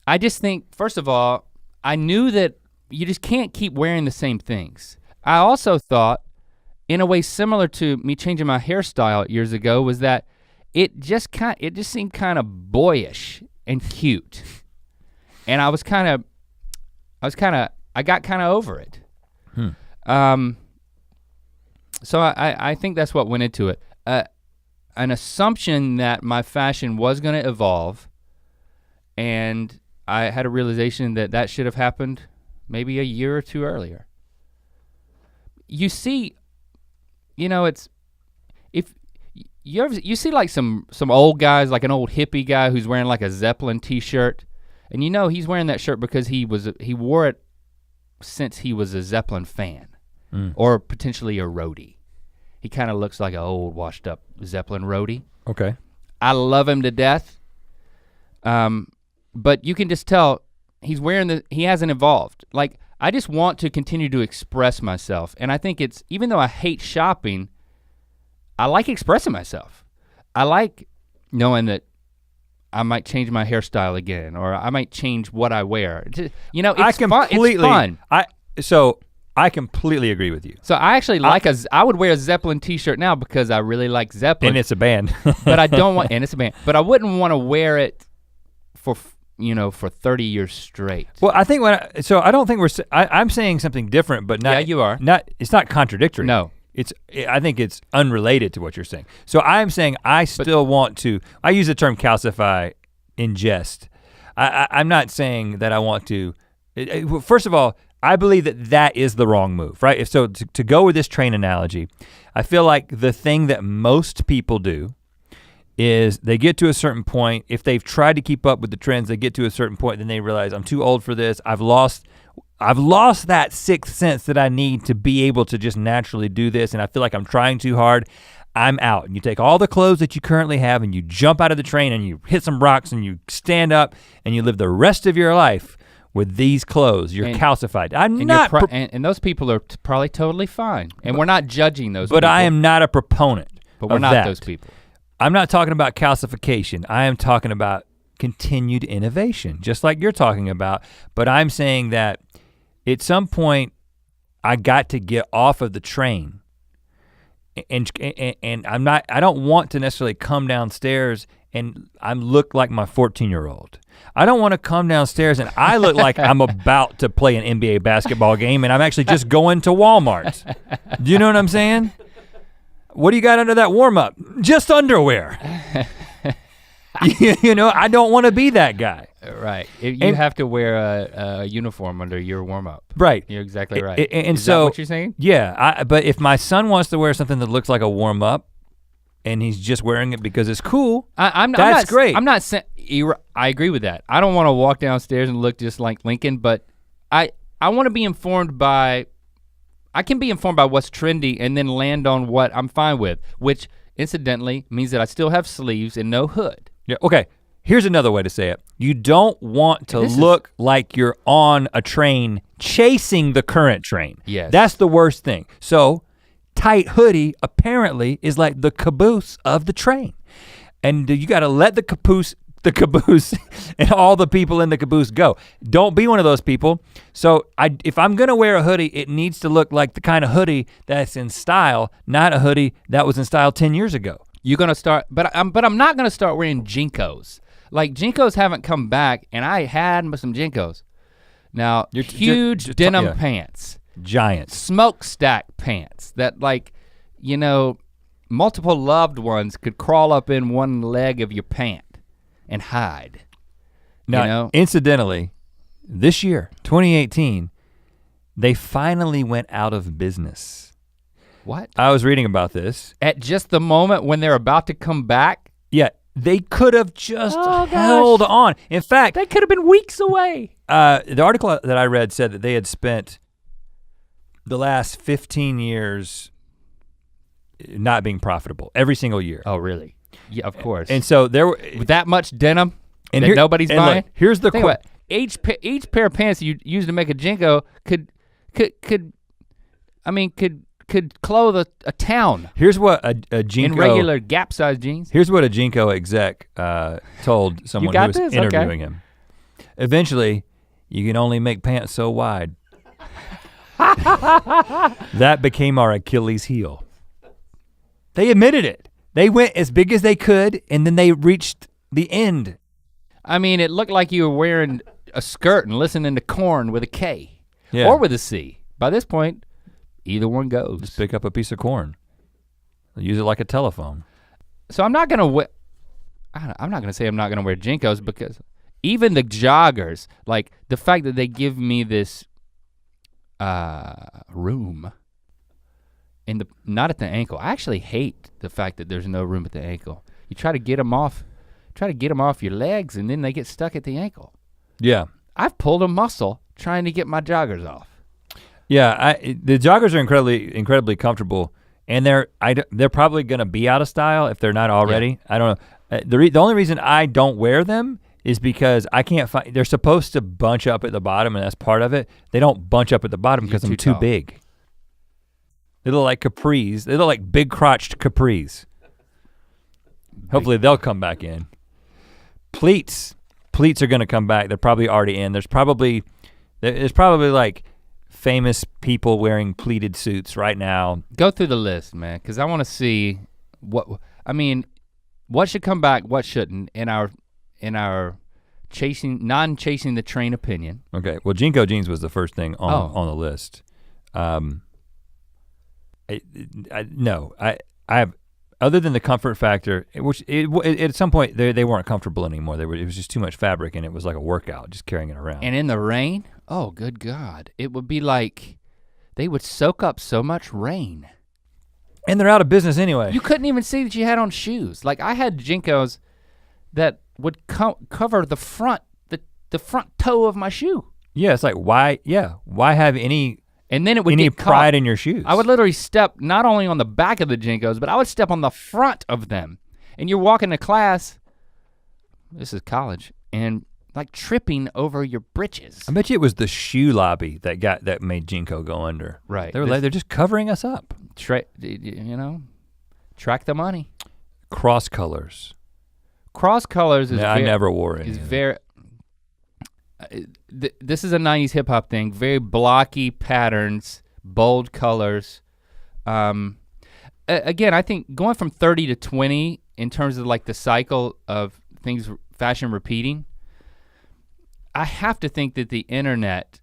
I just think, first of all, I knew that you just can't keep wearing the same things. I also thought, in a way similar to me changing my hairstyle years ago, was that it just seemed kind of boyish and cute. And I got kind of over it. So I think that's what went into it. An assumption that my fashion was gonna evolve, and I had a realization that should have happened maybe a year or two earlier. You see, it's, if you see like some old guys, like an old hippie guy who's wearing like a Zeppelin t-shirt, and he's wearing that shirt because he wore it since he was a Zeppelin fan, or potentially a roadie. He kind of looks like an old washed up Zeppelin roadie. Okay. I love him to death. But you can just tell he hasn't evolved. Like, I just want to continue to express myself. And I think even though I hate shopping, I like expressing myself. I like knowing that I might change my hairstyle again, or I might change what I wear. It's fun. So I completely agree with you. So I actually I would wear a Zeppelin t-shirt now because I really like Zeppelin. And it's a band. But I don't want, and it's a band, but I wouldn't want to wear it for 30 years straight. Well, I think I don't think I'm saying something different, but not. Yeah, you are. It's not contradictory. No. I think it's unrelated to what you're saying. So I'm saying I use the term calcify in jest. I'm not saying that I want to, first of all, I believe that is the wrong move, right? So to go with this train analogy, I feel like the thing that most people do is they get to a certain point, if they've tried to keep up with the trends, they get to a certain point, then they realize I'm too old for this, I've lost that sixth sense that I need to be able to just naturally do this, and I feel like I'm trying too hard, I'm out. And you take all the clothes that you currently have and you jump out of the train and you hit some rocks and you stand up and you live the rest of your life with these clothes. You're calcified. And those people are probably totally fine. And we're not judging those people. But I am not a proponent But we're not those people. I'm not talking about calcification. I am talking about continued innovation, just like you're talking about. But I'm saying that at some point I got to get off of the train. And I don't want to necessarily come downstairs and I look like my 14-year-old. I don't want to come downstairs and I look like I'm about to play an NBA basketball game and I'm actually just going to Walmart. Do you know what I'm saying? What do you got under that warm up? Just underwear. I don't want to be that guy. Right, you have to wear a uniform under your warm up. Right. You're exactly right. Is that what you're saying? Yeah, but if my son wants to wear something that looks like a warm up and he's just wearing it because it's cool, that's great. I'm not saying, I agree with that. I don't want to walk downstairs and look just like Lincoln, but I want to be informed by, I can be informed by what's trendy and then land on what I'm fine with, which incidentally means that I still have sleeves and no hood. Yeah, okay. Here's another way to say it. You don't want to look like you're on a train chasing the current train. Yes. That's the worst thing. So tight hoodie apparently is like the caboose of the train. And you gotta let the caboose and all the people in the caboose go. Don't be one of those people. So if I'm gonna wear a hoodie, it needs to look like the kind of hoodie that's in style, not a hoodie that was in style 10 years ago. You're gonna start, but I'm not gonna start wearing JNCOs. Like JNCOs haven't come back and I had some JNCOs. Now, huge denim pants. Giant. Smokestack pants that multiple loved ones could crawl up in one leg of your pant and hide. Now, incidentally, this year, 2018, they finally went out of business. What? I was reading about this. At just the moment when they're about to come back? Yeah, they could have just held on. In fact, they could have been weeks away. The article that I read said that they had spent the last 15 years not being profitable every single year. Oh, really? Yeah, of course. And so there were with that much denim and that nobody's buying. Look, here's the Think about it. Each pair of pants you use to make a Jinko could clothe a town. Here's what a Jinko in regular Gap size jeans. Here's what a Jinko exec told someone who was interviewing him. Eventually, you can only make pants so wide. That became our Achilles heel. They admitted it. They went as big as they could and then they reached the end. I mean, it looked like you were wearing a skirt and listening to Korn with a K or with a C. By this point, either one goes. Just pick up a piece of corn. Use it like a telephone. So I'm not gonna say I'm not gonna wear Jinkos because even the joggers, like the fact that they give me this room not at the ankle. I actually hate the fact that there's no room at the ankle. You try to get them off your legs and then they get stuck at the ankle. Yeah. I've pulled a muscle trying to get my joggers off. Yeah, the joggers are incredibly comfortable, and they're probably gonna be out of style if they're not already. Yeah. I don't know. The only reason I don't wear them is because I can't find. They're supposed to bunch up at the bottom, and that's part of it. They don't bunch up at the bottom because I'm too big. They look like capris. They look like big crotched capris. Hopefully they'll come back in. Pleats are gonna come back. They're probably already in. There's probably like famous people wearing pleated suits right now. Go through the list, man, because I want to see what should come back, what shouldn't in our non-chasing the train opinion. Okay, well Jinko jeans was the first thing on the list. I have, other than the comfort factor, which at some point they weren't comfortable anymore. It was just too much fabric and it was like a workout just carrying it around. And in the rain, oh good God, it would be like they would soak up so much rain. And they're out of business anyway. You couldn't even see that you had on shoes. Like I had Jinkos that would cover the front toe of my shoe. Yeah, it's like why have any and then it would get pride in your shoes? I would literally step not only on the back of the Jinkos, but I would step on the front of them. And you're walking to class, this is college, and like tripping over your britches. I bet you it was the shoe lobby that made Jinko go under. Right. They're just covering us up. Track the money. Cross colors. Cross colors is I never wore it. Is very. This is a 90s hip hop thing. Very blocky patterns, bold colors. Again, I think going from 30 to 20 in terms of like the cycle of things, fashion repeating, I have to think that the internet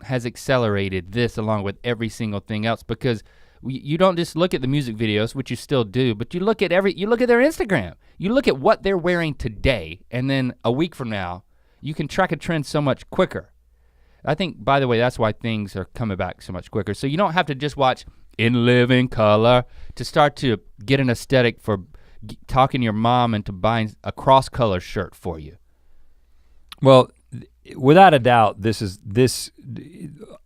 has accelerated this along with every single thing else because you don't just look at the music videos, which you still do, but you look at their Instagram. You look at what they're wearing today, and then a week from now, you can track a trend so much quicker. I think, by the way, that's why things are coming back so much quicker. So you don't have to just watch In Living Color to start to get an aesthetic for talking your mom into buying a cross color shirt for you. Well, without a doubt, this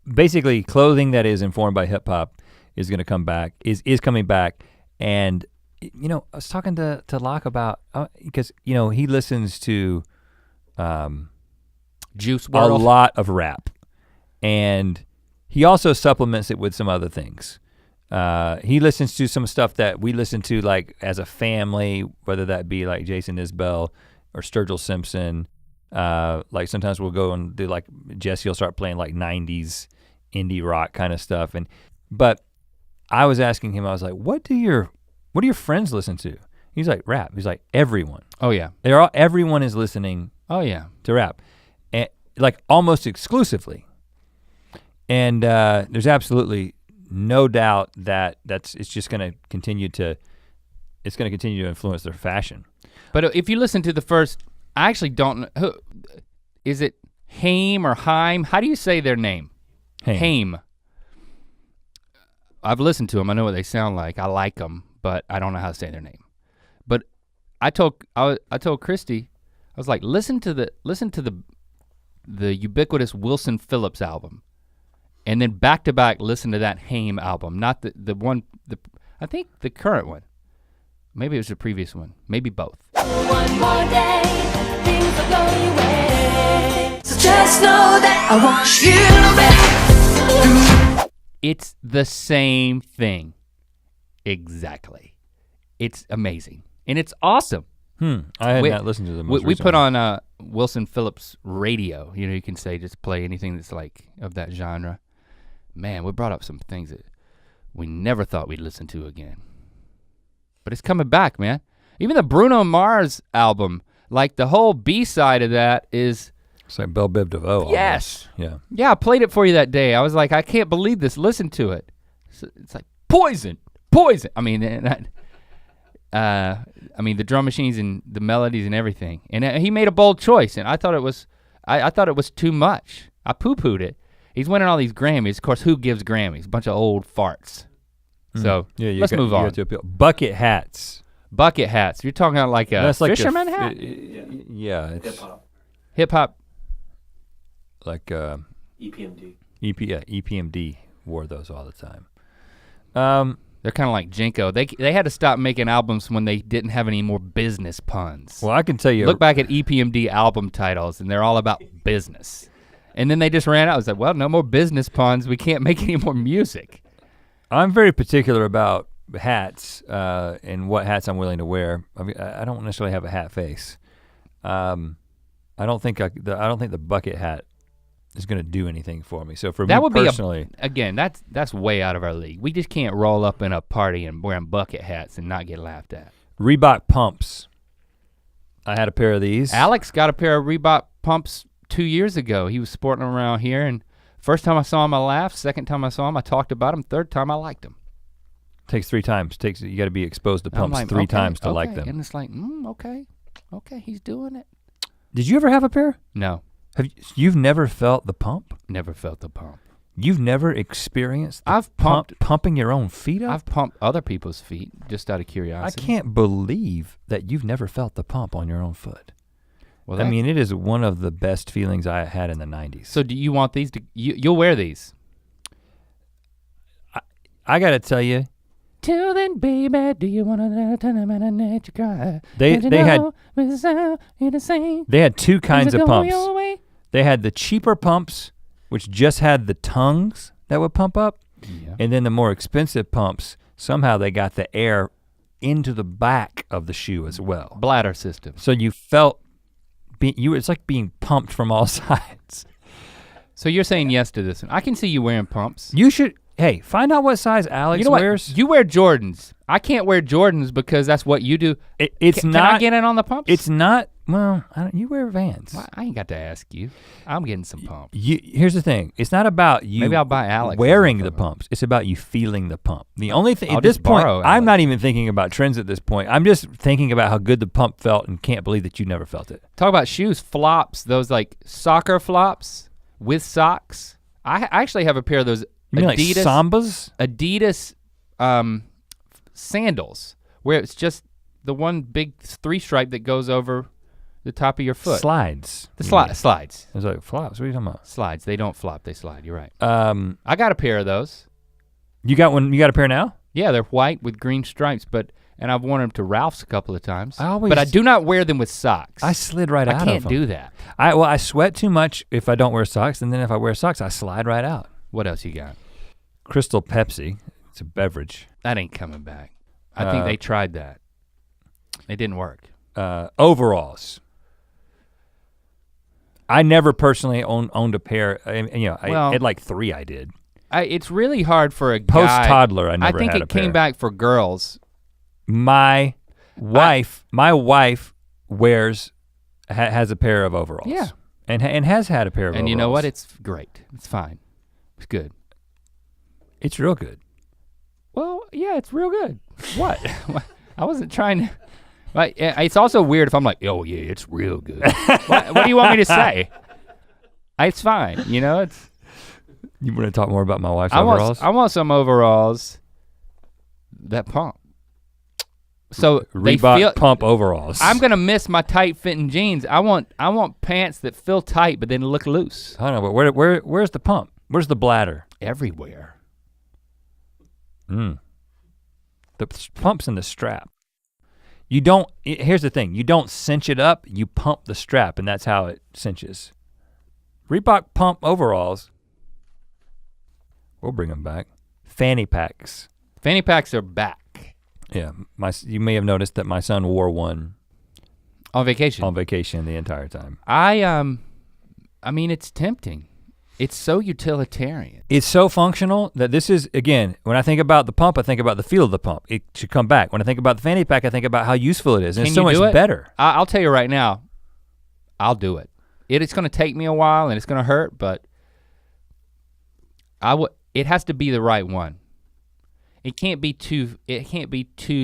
basically clothing that is informed by hip hop is gonna come back, is coming back. And I was talking to Locke about, because he listens to Juice WRLD. A lot of rap. And he also supplements it with some other things. He listens to some stuff that we listen to like as a family, whether that be like Jason Isbell or Sturgill Simpson. Like sometimes we'll go and do like, Jesse will start playing like 90s indie rock kind of stuff. But I was asking him, I was like, what do your friends listen to? He's like, rap. He's like, everyone. Oh yeah. Everyone is listening. Oh yeah. To rap, and like almost exclusively. And there's absolutely no doubt that it's just gonna continue to influence their fashion. But if you listen to the first, I actually don't know, is it Haim or Haim. How do you say their name? Haim. I've listened to them. I know what they sound like. I like them, but I don't know how to say their name. But I told Christy, I was like, listen to the ubiquitous Wilson Phillips album, and then back to back listen to that Haim album, not the one I think the current one. Maybe it was the previous one. Maybe both. One more day, things will go your way. So just know that I want you back. It's the same thing. Exactly. It's amazing. And it's awesome. I had not listened to them. We put on Wilson Phillips radio. You know, you can say just play anything that's like of that genre. Man, we brought up some things that we never thought we'd listen to again. But it's coming back, man. Even the Bruno Mars album, like the whole B-side of that is. It's like Belle Biv DeVoe. Yes. Yeah. Yeah, I played it for you that day. I was like, I can't believe this. Listen to it. It's like poison. I mean, the drum machines and the melodies and everything. And he made a bold choice, and I thought it was, I thought it was too much. I poo-pooed it. He's winning all these Grammys. Of course, who gives Grammys? A bunch of old farts. So let's move on. Bucket hats. Bucket hats. You're talking about like a fisherman hat? Yeah. It's Hip hop. Hip hop. Like EPMD. EPMD wore those all the time. They're kind of like Jinko. They had to stop making albums when they didn't have any more business puns. Well, I can tell you. Look back at EPMD album titles and they're all about business. And then they just ran out. I was like, well, no more business puns. We can't make any more music. I'm very particular about hats and what hats I'm willing to wear. I mean, I don't necessarily have a hat face. I don't think the bucket hat is gonna do anything for me. So for that me would personally, again, that's way out of our league. We just can't roll up in a party and wearing bucket hats and not get laughed at. Reebok pumps. I had a pair of these. Alex got a pair of Reebok pumps 2 years ago. He was sporting them around here, and first time I saw him, I laughed. Second time I saw him, I talked about him. Third time, I liked him. Takes 3 times. You got to be exposed to pumps like, 3 times to like them. And it's like, okay, he's doing it. Did you ever have a pair? No. You've never felt the pump? Never felt the pump. You've never experienced I've pumped pumping your own feet up? I've pumped other people's feet just out of I curiosity. can't believe that you've never felt the pump on your own foot. Well, I mean, it is one of the best feelings I had in the 90s. So do you want these to, you'll wear these? I gotta tell you. Till then, baby, do you wanna turn them and let you cry? They had 2 kinds of pumps. They had the cheaper pumps, which just had the tongues that would pump up. Yeah. And then the more expensive pumps, somehow they got the air into the back of the shoe as well. Bladder system. So you felt, it's like being pumped from all sides. So you're saying yes to this one. I can see you wearing pumps. You should, hey, find out what size Alex wears. You wear Jordans. I can't wear Jordans because that's what you do. Can I get in on the pumps? It's not, well, you wear Vans. Well, I ain't got to ask you. I'm getting some pumps. Here's the thing, it's not about you Maybe I'll buy Alex wearing the pumps, it's about you feeling the pump. The only thing, I'll at this just point, borrow I'm Alex. not even thinking about trends at this point. I'm just thinking about how good the pump felt and can't believe that you never felt it. Talk about shoes, flops, those like soccer flops with socks. I actually have a pair of those You mean like Sambas? Adidas sandals, where it's just the one big 3-stripe that goes over the top of your foot. Slides. The slides. It's like flops, what are you talking about? Slides, they don't flop, they slide, you're right. I got a pair of those. You got a pair now? Yeah, they're white with green stripes, and I've worn them to Ralph's a couple of times. But I do not wear them with socks. I slid right out of them. I can't do that. I sweat too much if I don't wear socks, and then if I wear socks, I slide right out. What else you got? Crystal Pepsi, it's a beverage. That ain't coming back. I think they tried that. It didn't work. Overalls. I never personally owned a pair. At like 3 I did. It's really hard for a guy. Post-toddler, I never had a pair. I think it came back for girls. My wife has a pair of overalls. Yeah. And has had a pair of overalls. And you know what? It's great. It's fine. It's good. It's real good. Well, yeah, it's real good. What? I wasn't trying to. Like, it's also weird if I'm like, oh yeah, it's real good. What do you want me to say? It's fine, you know, it's. You wanna talk more about my wife's overalls? I want some overalls that pump. So they Reebok feel, pump overalls. I'm gonna miss my tight fitting jeans. I want pants that feel tight but then look loose. I don't know, but where's the pump? Where's the bladder? Everywhere. The pump's in the strap. You don't, here's the thing, you don't cinch it up, you pump the strap and that's how it cinches. Reebok pump overalls, we'll bring them back. Fanny packs. Fanny packs are back. Yeah, you may have noticed that my son wore one On vacation. the entire time. I mean, it's tempting. It's so utilitarian. It's so functional that this is, again, when I think about the pump, I think about the feel of the pump. It should come back. When I think about the fanny pack, I think about how useful it is. And it's so much better. I'll tell you right now, I'll do it. It's gonna take me a while and it's gonna hurt, but it has to be the right one. It can't be too,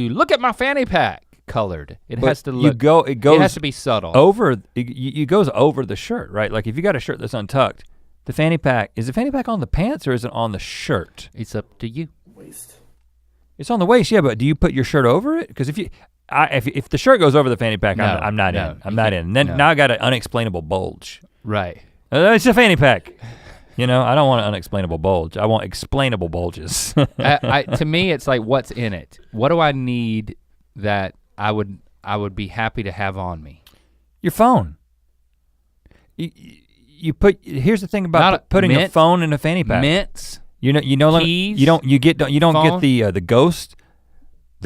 look at my fanny pack colored. It has to look, it has to be subtle. It goes over the shirt, right? Like if you got a shirt that's untucked, the fanny pack on the pants or is it on the shirt? It's up to you. Waist. It's on the waist, yeah, but do you put your shirt over it? Because if the shirt goes over the fanny pack, I'm not in. I'm not in. Then now I got an unexplainable bulge. Right. It's a fanny pack. You know, I don't want an unexplainable bulge. I want explainable bulges. To me, it's like, what's in it? What do I need that I would be happy to have on me? Your phone. Here's the thing about putting a phone in a fanny pack. Mints. Keys, you don't get the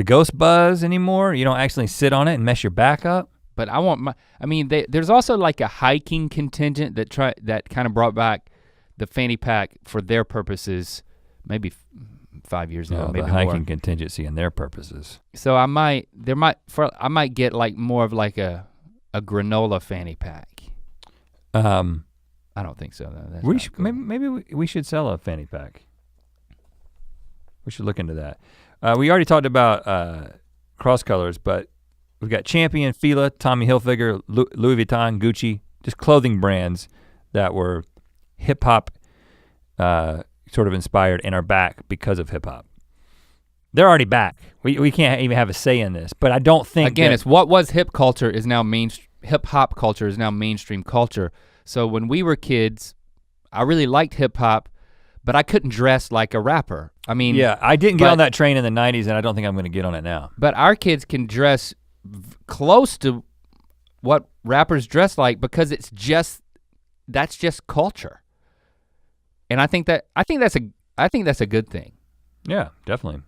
ghost buzz anymore. You don't actually sit on it and mess your back up. But there's also like a hiking contingent that kind of brought back the fanny pack for their purposes, maybe 5 years ago, maybe the hiking more. contingency and their purposes. So I might get like more of like a granola fanny pack. I don't think so though. Maybe we should sell a fanny pack. We should look into that. We already talked about cross colors, but we've got Champion, Fila, Tommy Hilfiger, Louis Vuitton, Gucci, just clothing brands that were hip hop sort of inspired and are back because of hip hop. They're already back. We can't even have a say in this, but I don't think again it's what was hip culture is now hip hop culture is now mainstream culture. So when we were kids, I really liked hip hop, but I couldn't dress like a rapper. I mean, yeah, I didn't get on that train in the 90s and I don't think I'm gonna get on it now. But our kids can dress close to what rappers dress like because that's just culture. And I think that's a good thing. Yeah, definitely.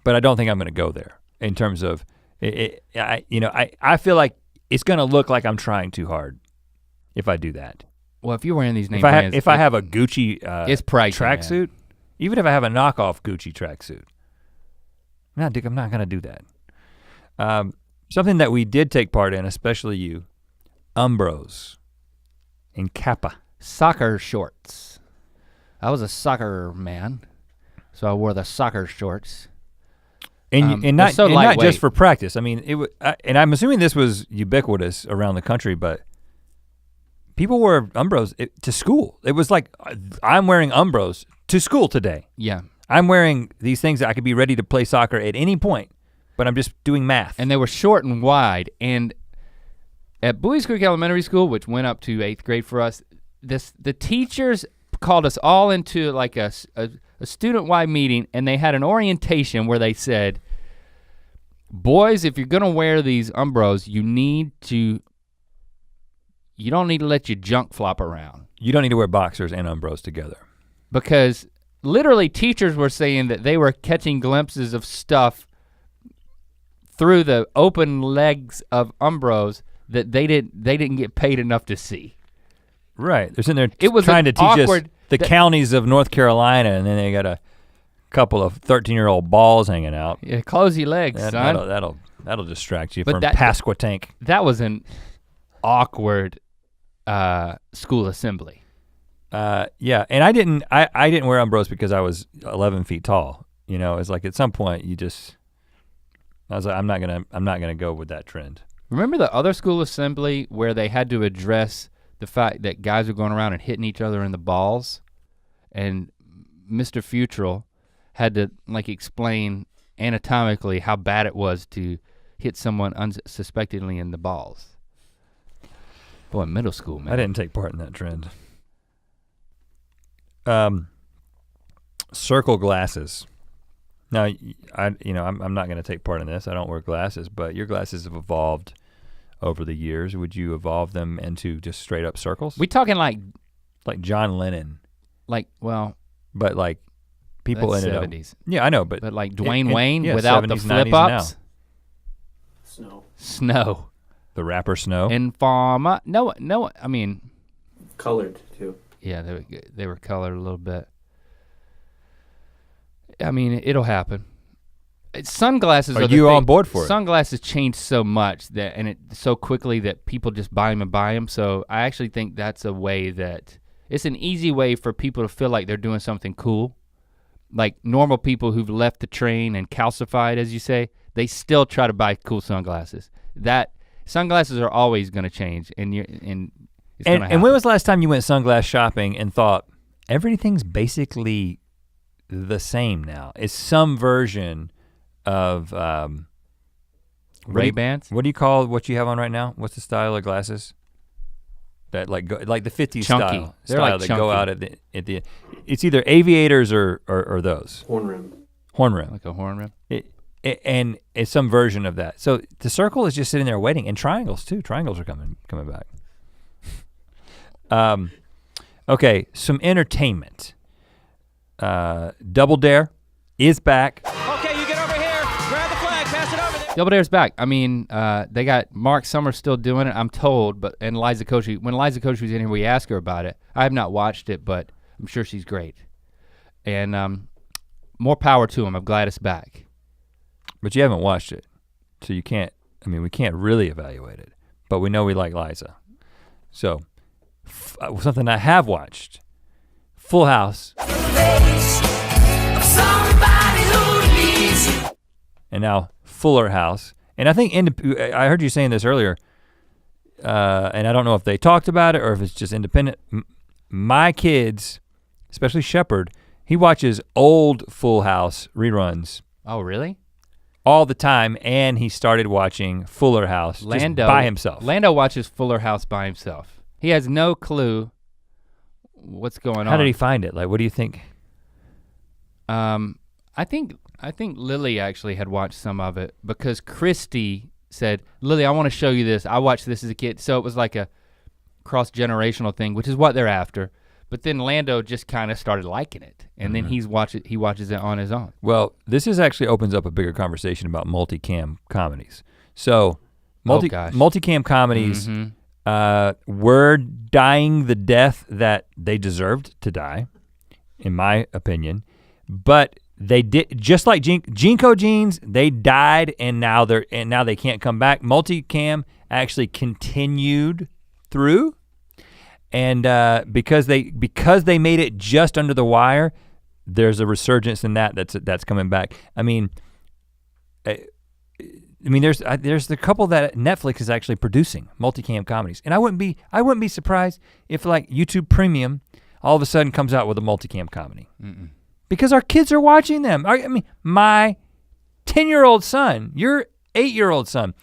But I don't think I'm gonna go there in terms of, I feel like it's gonna look like I'm trying too hard if I do that. Well, if you're wearing these name brands. If I have a Gucci it's pricey, tracksuit, even if I have a knockoff Gucci tracksuit, I'm not gonna do that. Something that we did take part in, especially you, Umbros and Kappa. Soccer shorts. I was a soccer man, so I wore the soccer shorts. And not just for practice. I mean, and I'm assuming this was ubiquitous around the country, but people wore Umbros to school. It was like, I'm wearing Umbros to school today. Yeah. I'm wearing these things that I could be ready to play soccer at any point, but I'm just doing math. And they were short and wide. And at Buies Creek Elementary School, which went up to 8th grade for us, the teachers called us all into like a student-wide meeting, and they had an orientation where they said, boys, if you're gonna wear these Umbros, you don't need to let your junk flop around. You don't need to wear boxers and Umbros together. Because literally teachers were saying that they were catching glimpses of stuff through the open legs of Umbros that they didn't get paid enough to see. Right, they're sitting there trying to teach us the counties of North Carolina, and then they got a couple of 13-year-old balls hanging out. Yeah, close your legs, son. That'll distract you from Pasquotank. That was an awkward school assembly. Yeah, and I didn't wear Umbros because I was 11 feet tall. You know, it's like at some point I was like, I'm not gonna go with that trend. Remember the other school assembly where they had to address the fact that guys are going around and hitting each other in the balls, and Mr. Futrell had to like explain anatomically how bad it was to hit someone unsuspectingly in the balls. Boy, middle school, man. I didn't take part in that trend. Circle glasses. Now, I'm not gonna take part in this. I don't wear glasses, but your glasses have evolved over the years. Would you evolve them into just straight up circles? We talking like John Lennon. But like people that's ended 70s. up. Yeah, I know, but like Dwayne Wayne yeah, without the 70s, 90s flip ups. Snow. The rapper Snow. Informa. No, I mean. Colored too. Yeah, they were colored a little bit. I mean, it'll happen. Sunglasses Are you on board for it? Sunglasses change so much so quickly that people just buy them and buy them. So I actually think that's a way that, it's an easy way for people to feel like they're doing something cool. Like normal people who've left the train and calcified, as you say, they still try to buy cool sunglasses. Sunglasses are always gonna change, and it's gonna happen. And when was the last time you went sunglass shopping and thought, everything's basically the same now? It's some version of Ray-Bans? What do you call what you have on right now? What's the style of glasses? That like the 50s chunky. style. They're like that chunky. go out at the it's either aviators or those. Horn rim. Horn rim. Like a horn rim? And it's some version of that. So the circle is just sitting there waiting, and triangles too. Triangles are coming back. Okay, some entertainment. Double Dare is back. Okay, you get over here, grab the flag, pass it over there. Double Dare's back. I mean, they got Mark Summers still doing it, I'm told, and Liza Koshy. When Liza Koshy was in here, we asked her about it. I have not watched it, but I'm sure she's great. And more power to him, I'm glad it's back. But you haven't watched it, so you can't, we can't really evaluate it, but we know we like Liza. So, something I have watched, Full House. And now Fuller House. And I think, I heard you saying this earlier, and I don't know if they talked about it or if it's just independent. My kids, especially Shepard, he watches old Full House reruns. Oh, really? All the time, and he started watching Fuller House just by himself. Lando watches Fuller House by himself. He has no clue what's going on. How did he find it? Like, what do you think? I think Lily actually had watched some of it because Christy said, Lily, I want to show you this. I watched this as a kid. So it was like a cross-generational thing, which is what they're after. But then Lando just kind of started liking it. And then he watches it on his own. Well, this actually opens up a bigger conversation about multicam comedies. So multicam comedies were dying the death that they deserved to die, in my opinion. But they did, just like Jinko jeans, they died and now they can't come back. Multicam actually continued through. And because they made it just under the wire, there's a resurgence in that's coming back. There's a couple that Netflix is actually producing multicam comedies, and I wouldn't be surprised if like YouTube Premium all of a sudden comes out with a multicam comedy. Because our kids are watching them. My 10-year-old son, your 8-year-old son,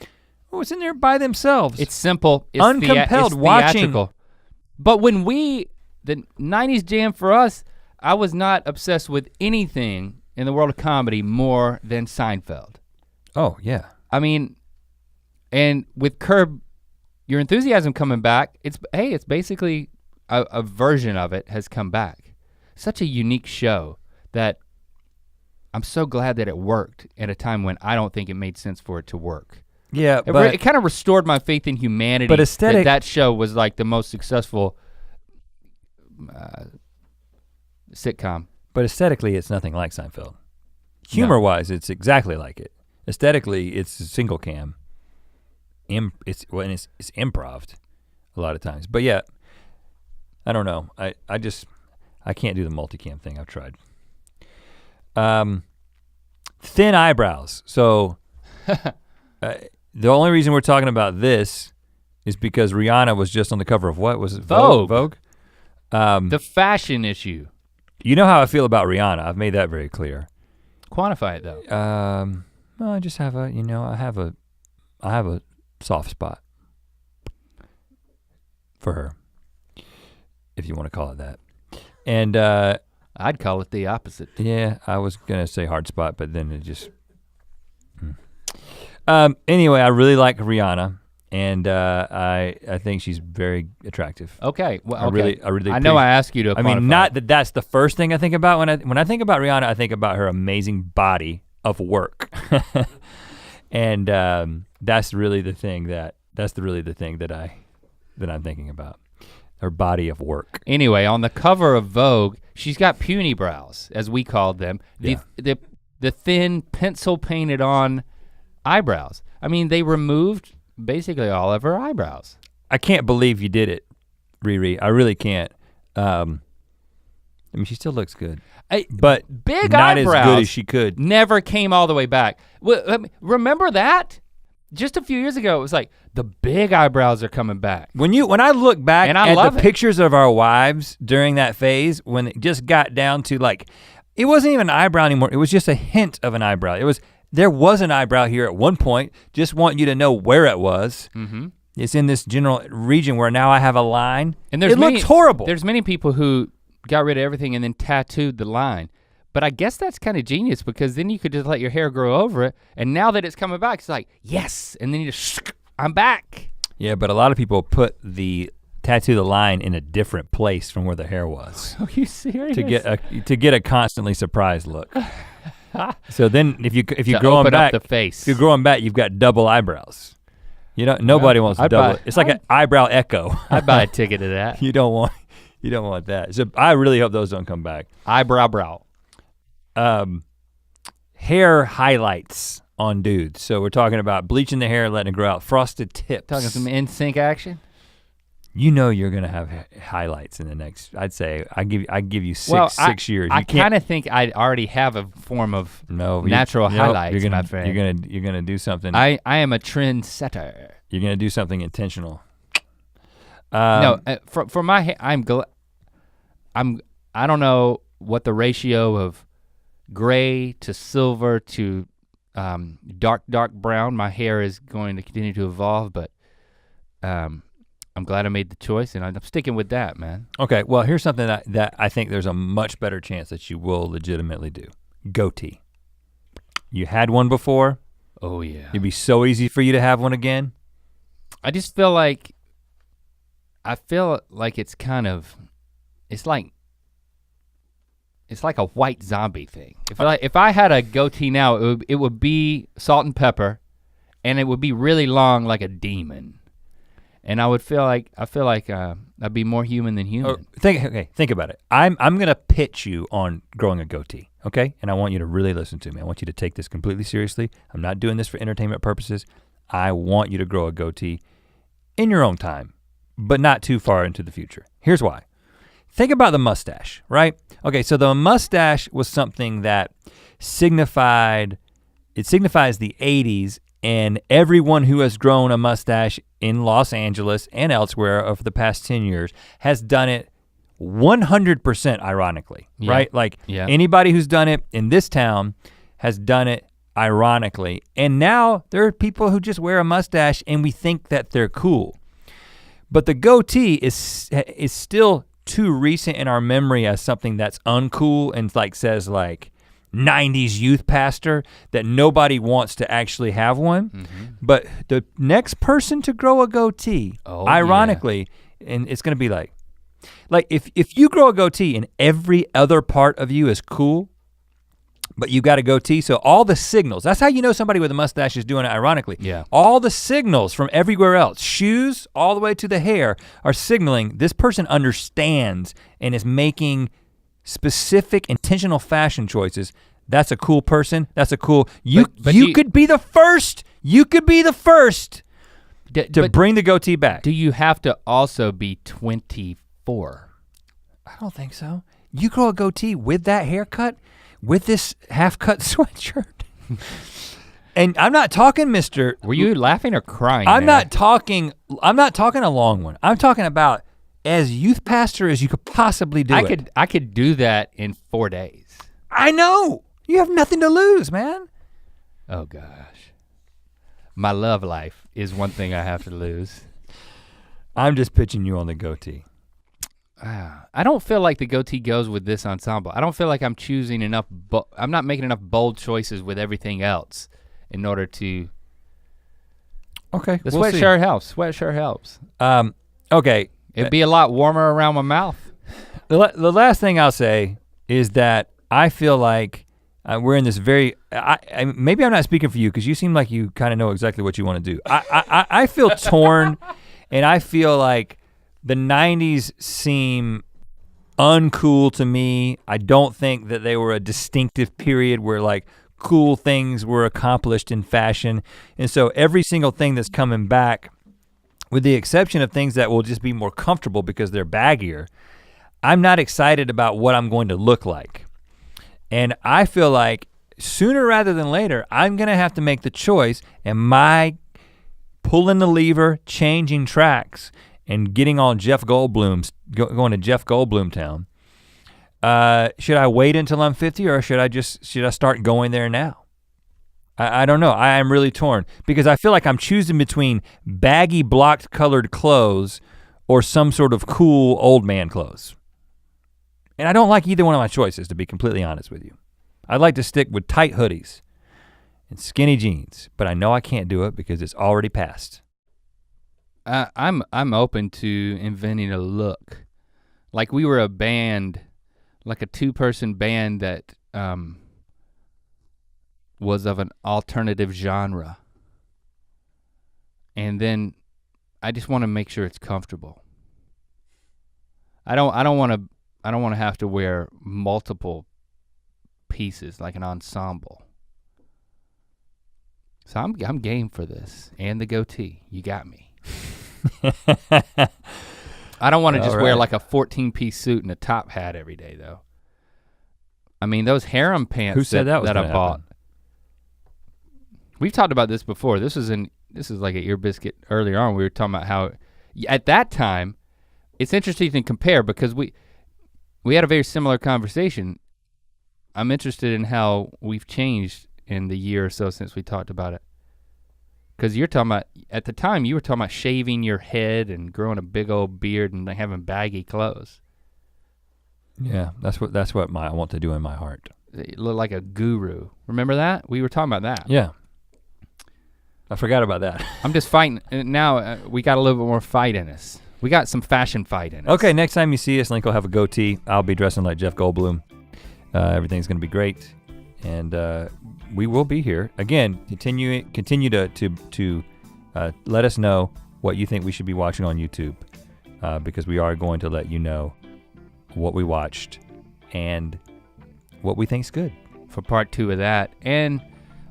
was in there by themselves. It's simple. It's uncompelled it's watching. Theatrical. But when the 90s jam for us, I was not obsessed with anything in the world of comedy more than Seinfeld. Oh, yeah. And with Curb Your Enthusiasm coming back, it's basically a version of it has come back. Such a unique show that I'm so glad that it worked at a time when I don't think it made sense for it to work. Yeah, it kind of restored my faith in humanity. But that show was like the most successful sitcom. But aesthetically, it's nothing like Seinfeld. Humor-wise, it's exactly like it. Aesthetically, it's single cam. It's improv a lot of times. But yeah, I don't know. I can't do the multicam thing. I've tried. Thin eyebrows. So the only reason we're talking about this is because Rihanna was just on the cover of what? Was it Vogue. Vogue? The fashion issue. You know how I feel about Rihanna. I've made that very clear. Quantify it though. Well, I just have a, I have a soft spot for her, if you want to call it that. And I'd call it the opposite. yeah, I was gonna say hard spot, but then it just. Anyway, I really like Rihanna, and I think she's very attractive. Okay, well, okay. I really. I know I asked you to. I mean, quantify not it. that that's the first thing I think about when I think about Rihanna. I think about her amazing body of work, and that's really the thing that I'm thinking about. Her body of work. Anyway, on the cover of Vogue, she's got puny brows, as we called them. The thin pencil painted on eyebrows. I mean, they removed basically all of her eyebrows. I can't believe you did it, Riri. I really can't. I mean, she still looks good, but big not eyebrows as good as she could. never came all the way back. Remember that? Just a few years ago, it was like the big eyebrows are coming back. When I look back And I at love the it. pictures of our wives during that phase, when it just got down to like, it wasn't even an eyebrow anymore. It was just a hint of an eyebrow. There was an eyebrow here at one point. Just want you to know where it was. Mm-hmm. It's in this general region where now I have a line. And it looks horrible. There's many people who got rid of everything and then tattooed the line. But I guess that's kind of genius because then you could just let your hair grow over it. And now that it's coming back, it's like, yes. And then you just, I'm back. Yeah, but a lot of people tattoo the line in a different place from where the hair was. Are you serious? to get a constantly surprised look. So then if you To grow them open back, up the face. if you grow them back, you've got double eyebrows. Nobody wants to I'd double. buy- It's like an eyebrow echo. I'd buy a ticket to that. You don't want that. So I really hope those don't come back. Eyebrow brow. Hair highlights on dudes. So we're talking about bleaching the hair, letting it grow out, frosted tips. Talking some NSYNC action. You know you're gonna have highlights in the next. I'd say I give you six years. I kind of think I already have a form of natural highlights, you're gonna, my friend. You're gonna do something. I am a trend setter. You're gonna do something intentional. No, for my hair, I don't know what the ratio of gray to silver to dark brown my hair is going to continue to evolve, but I'm glad I made the choice and I'm sticking with that, man. Okay, well here's something that I think there's a much better chance that you will legitimately do. Goatee. You had one before. Oh yeah. It'd be so easy for you to have one again. I just feel like, it's kind of, it's like a white zombie thing. If I had a goatee now, it would be salt and pepper, and it would be really long like a demon. And I feel like I'd be more human than human. Think about it. I'm gonna pitch you on growing a goatee, okay? And I want you to really listen to me. I want you to take this completely seriously. I'm not doing this for entertainment purposes. I want you to grow a goatee in your own time, but not too far into the future. Here's why. Think about the mustache, right? Okay, so the mustache was something that signifies the 80s, and everyone who has grown a mustache in Los Angeles and elsewhere over the past 10 years has done it 100% ironically, right? Like anybody who's done it in this town has done it ironically. And now there are people who just wear a mustache and we think that they're cool. But the goatee is still too recent in our memory as something that's uncool and says 90s youth pastor that nobody wants to actually have one. Mm-hmm. But the next person to grow a goatee, ironically, and it's gonna be like if you grow a goatee and every other part of you is cool, but you got a goatee, so all the signals, that's how you know somebody with a mustache is doing it ironically. Yeah. All the signals from everywhere else, shoes all the way to the hair, are signaling this person understands and is making specific intentional fashion choices. That's a cool person. That's a cool, you could be the first. You could be the first to bring the goatee back. Do you have to also be 24? I don't think so. You grow a goatee with that haircut, with this half-cut sweatshirt, And I'm not talking Mr. Were you laughing or crying? I'm there? not talking a long one. I'm talking about as youth pastor as you could possibly do it. I could do that in 4 days. I know. You have nothing to lose, man. Oh gosh. My love life is one thing I have to lose. I'm just pitching you on the goatee. I don't feel like the goatee goes with this ensemble. I don't feel like I'm choosing enough, I'm not making enough bold choices with everything else in order to. Okay, The sweatshirt helps, sweatshirt helps. Okay. It'd be a lot warmer around my mouth. The last thing I'll say is that I feel like we're in this very, maybe I'm not speaking for you because you seem like you kind of know exactly what you want to do. I feel torn and I feel like the 90s seem uncool to me. I don't think that they were a distinctive period where like cool things were accomplished in fashion. And so every single thing that's coming back, with the exception of things that will just be more comfortable because they're baggier, I'm not excited about what I'm going to look like. And I feel like sooner rather than later, I'm gonna have to make the choice, am I pulling the lever, changing tracks, and getting on Jeff Goldblum's, going to Jeff Goldblum town? Should I wait until I'm 50 or should I start going there now? I don't know, I am really torn because I feel like I'm choosing between baggy blocked colored clothes or some sort of cool old man clothes. And I don't like either one of my choices, to be completely honest with you. I'd like to stick with tight hoodies and skinny jeans, but I know I can't do it because it's already past. I'm open to inventing a look. Like we were a band, like a 2-person band that was of an alternative genre. And then I just want to make sure it's comfortable. I don't want to have to wear multiple pieces like an ensemble. So I'm game for this and the goatee. You got me. I don't want to just wear like a 14-piece suit and a top hat every day though. I mean those harem pants Who said that I bought. We've talked about this before. This is like an Ear Biscuit earlier on. We were talking about how at that time, it's interesting to compare because we had a very similar conversation. I'm interested in how we've changed in the year or so since we talked about it. Because you're talking about, at the time you were talking about shaving your head and growing a big old beard and having baggy clothes. Yeah, that's what I want to do in my heart. You look like a guru. Remember that? We were talking about that. Yeah. I forgot about that. I'm just fighting, now we got a little bit more fight in us. We got some fashion fight in us. Okay, next time you see us, Link will have a goatee. I'll be dressing like Jeff Goldblum. Everything's gonna be great. And we will be here. Again, continue to let us know what you think we should be watching on YouTube because we are going to let you know what we watched and what we think's good. For part 2 of that. And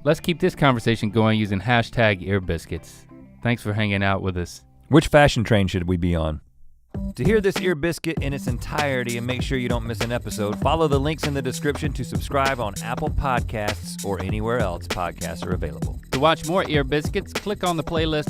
let's keep this conversation going using hashtag Ear Biscuits. Thanks for hanging out with us. Which fashion train should we be on? To hear this Ear Biscuit in its entirety and make sure you don't miss an episode, follow the links in the description to subscribe on Apple Podcasts or anywhere else podcasts are available. To watch more Ear Biscuits, click on the playlist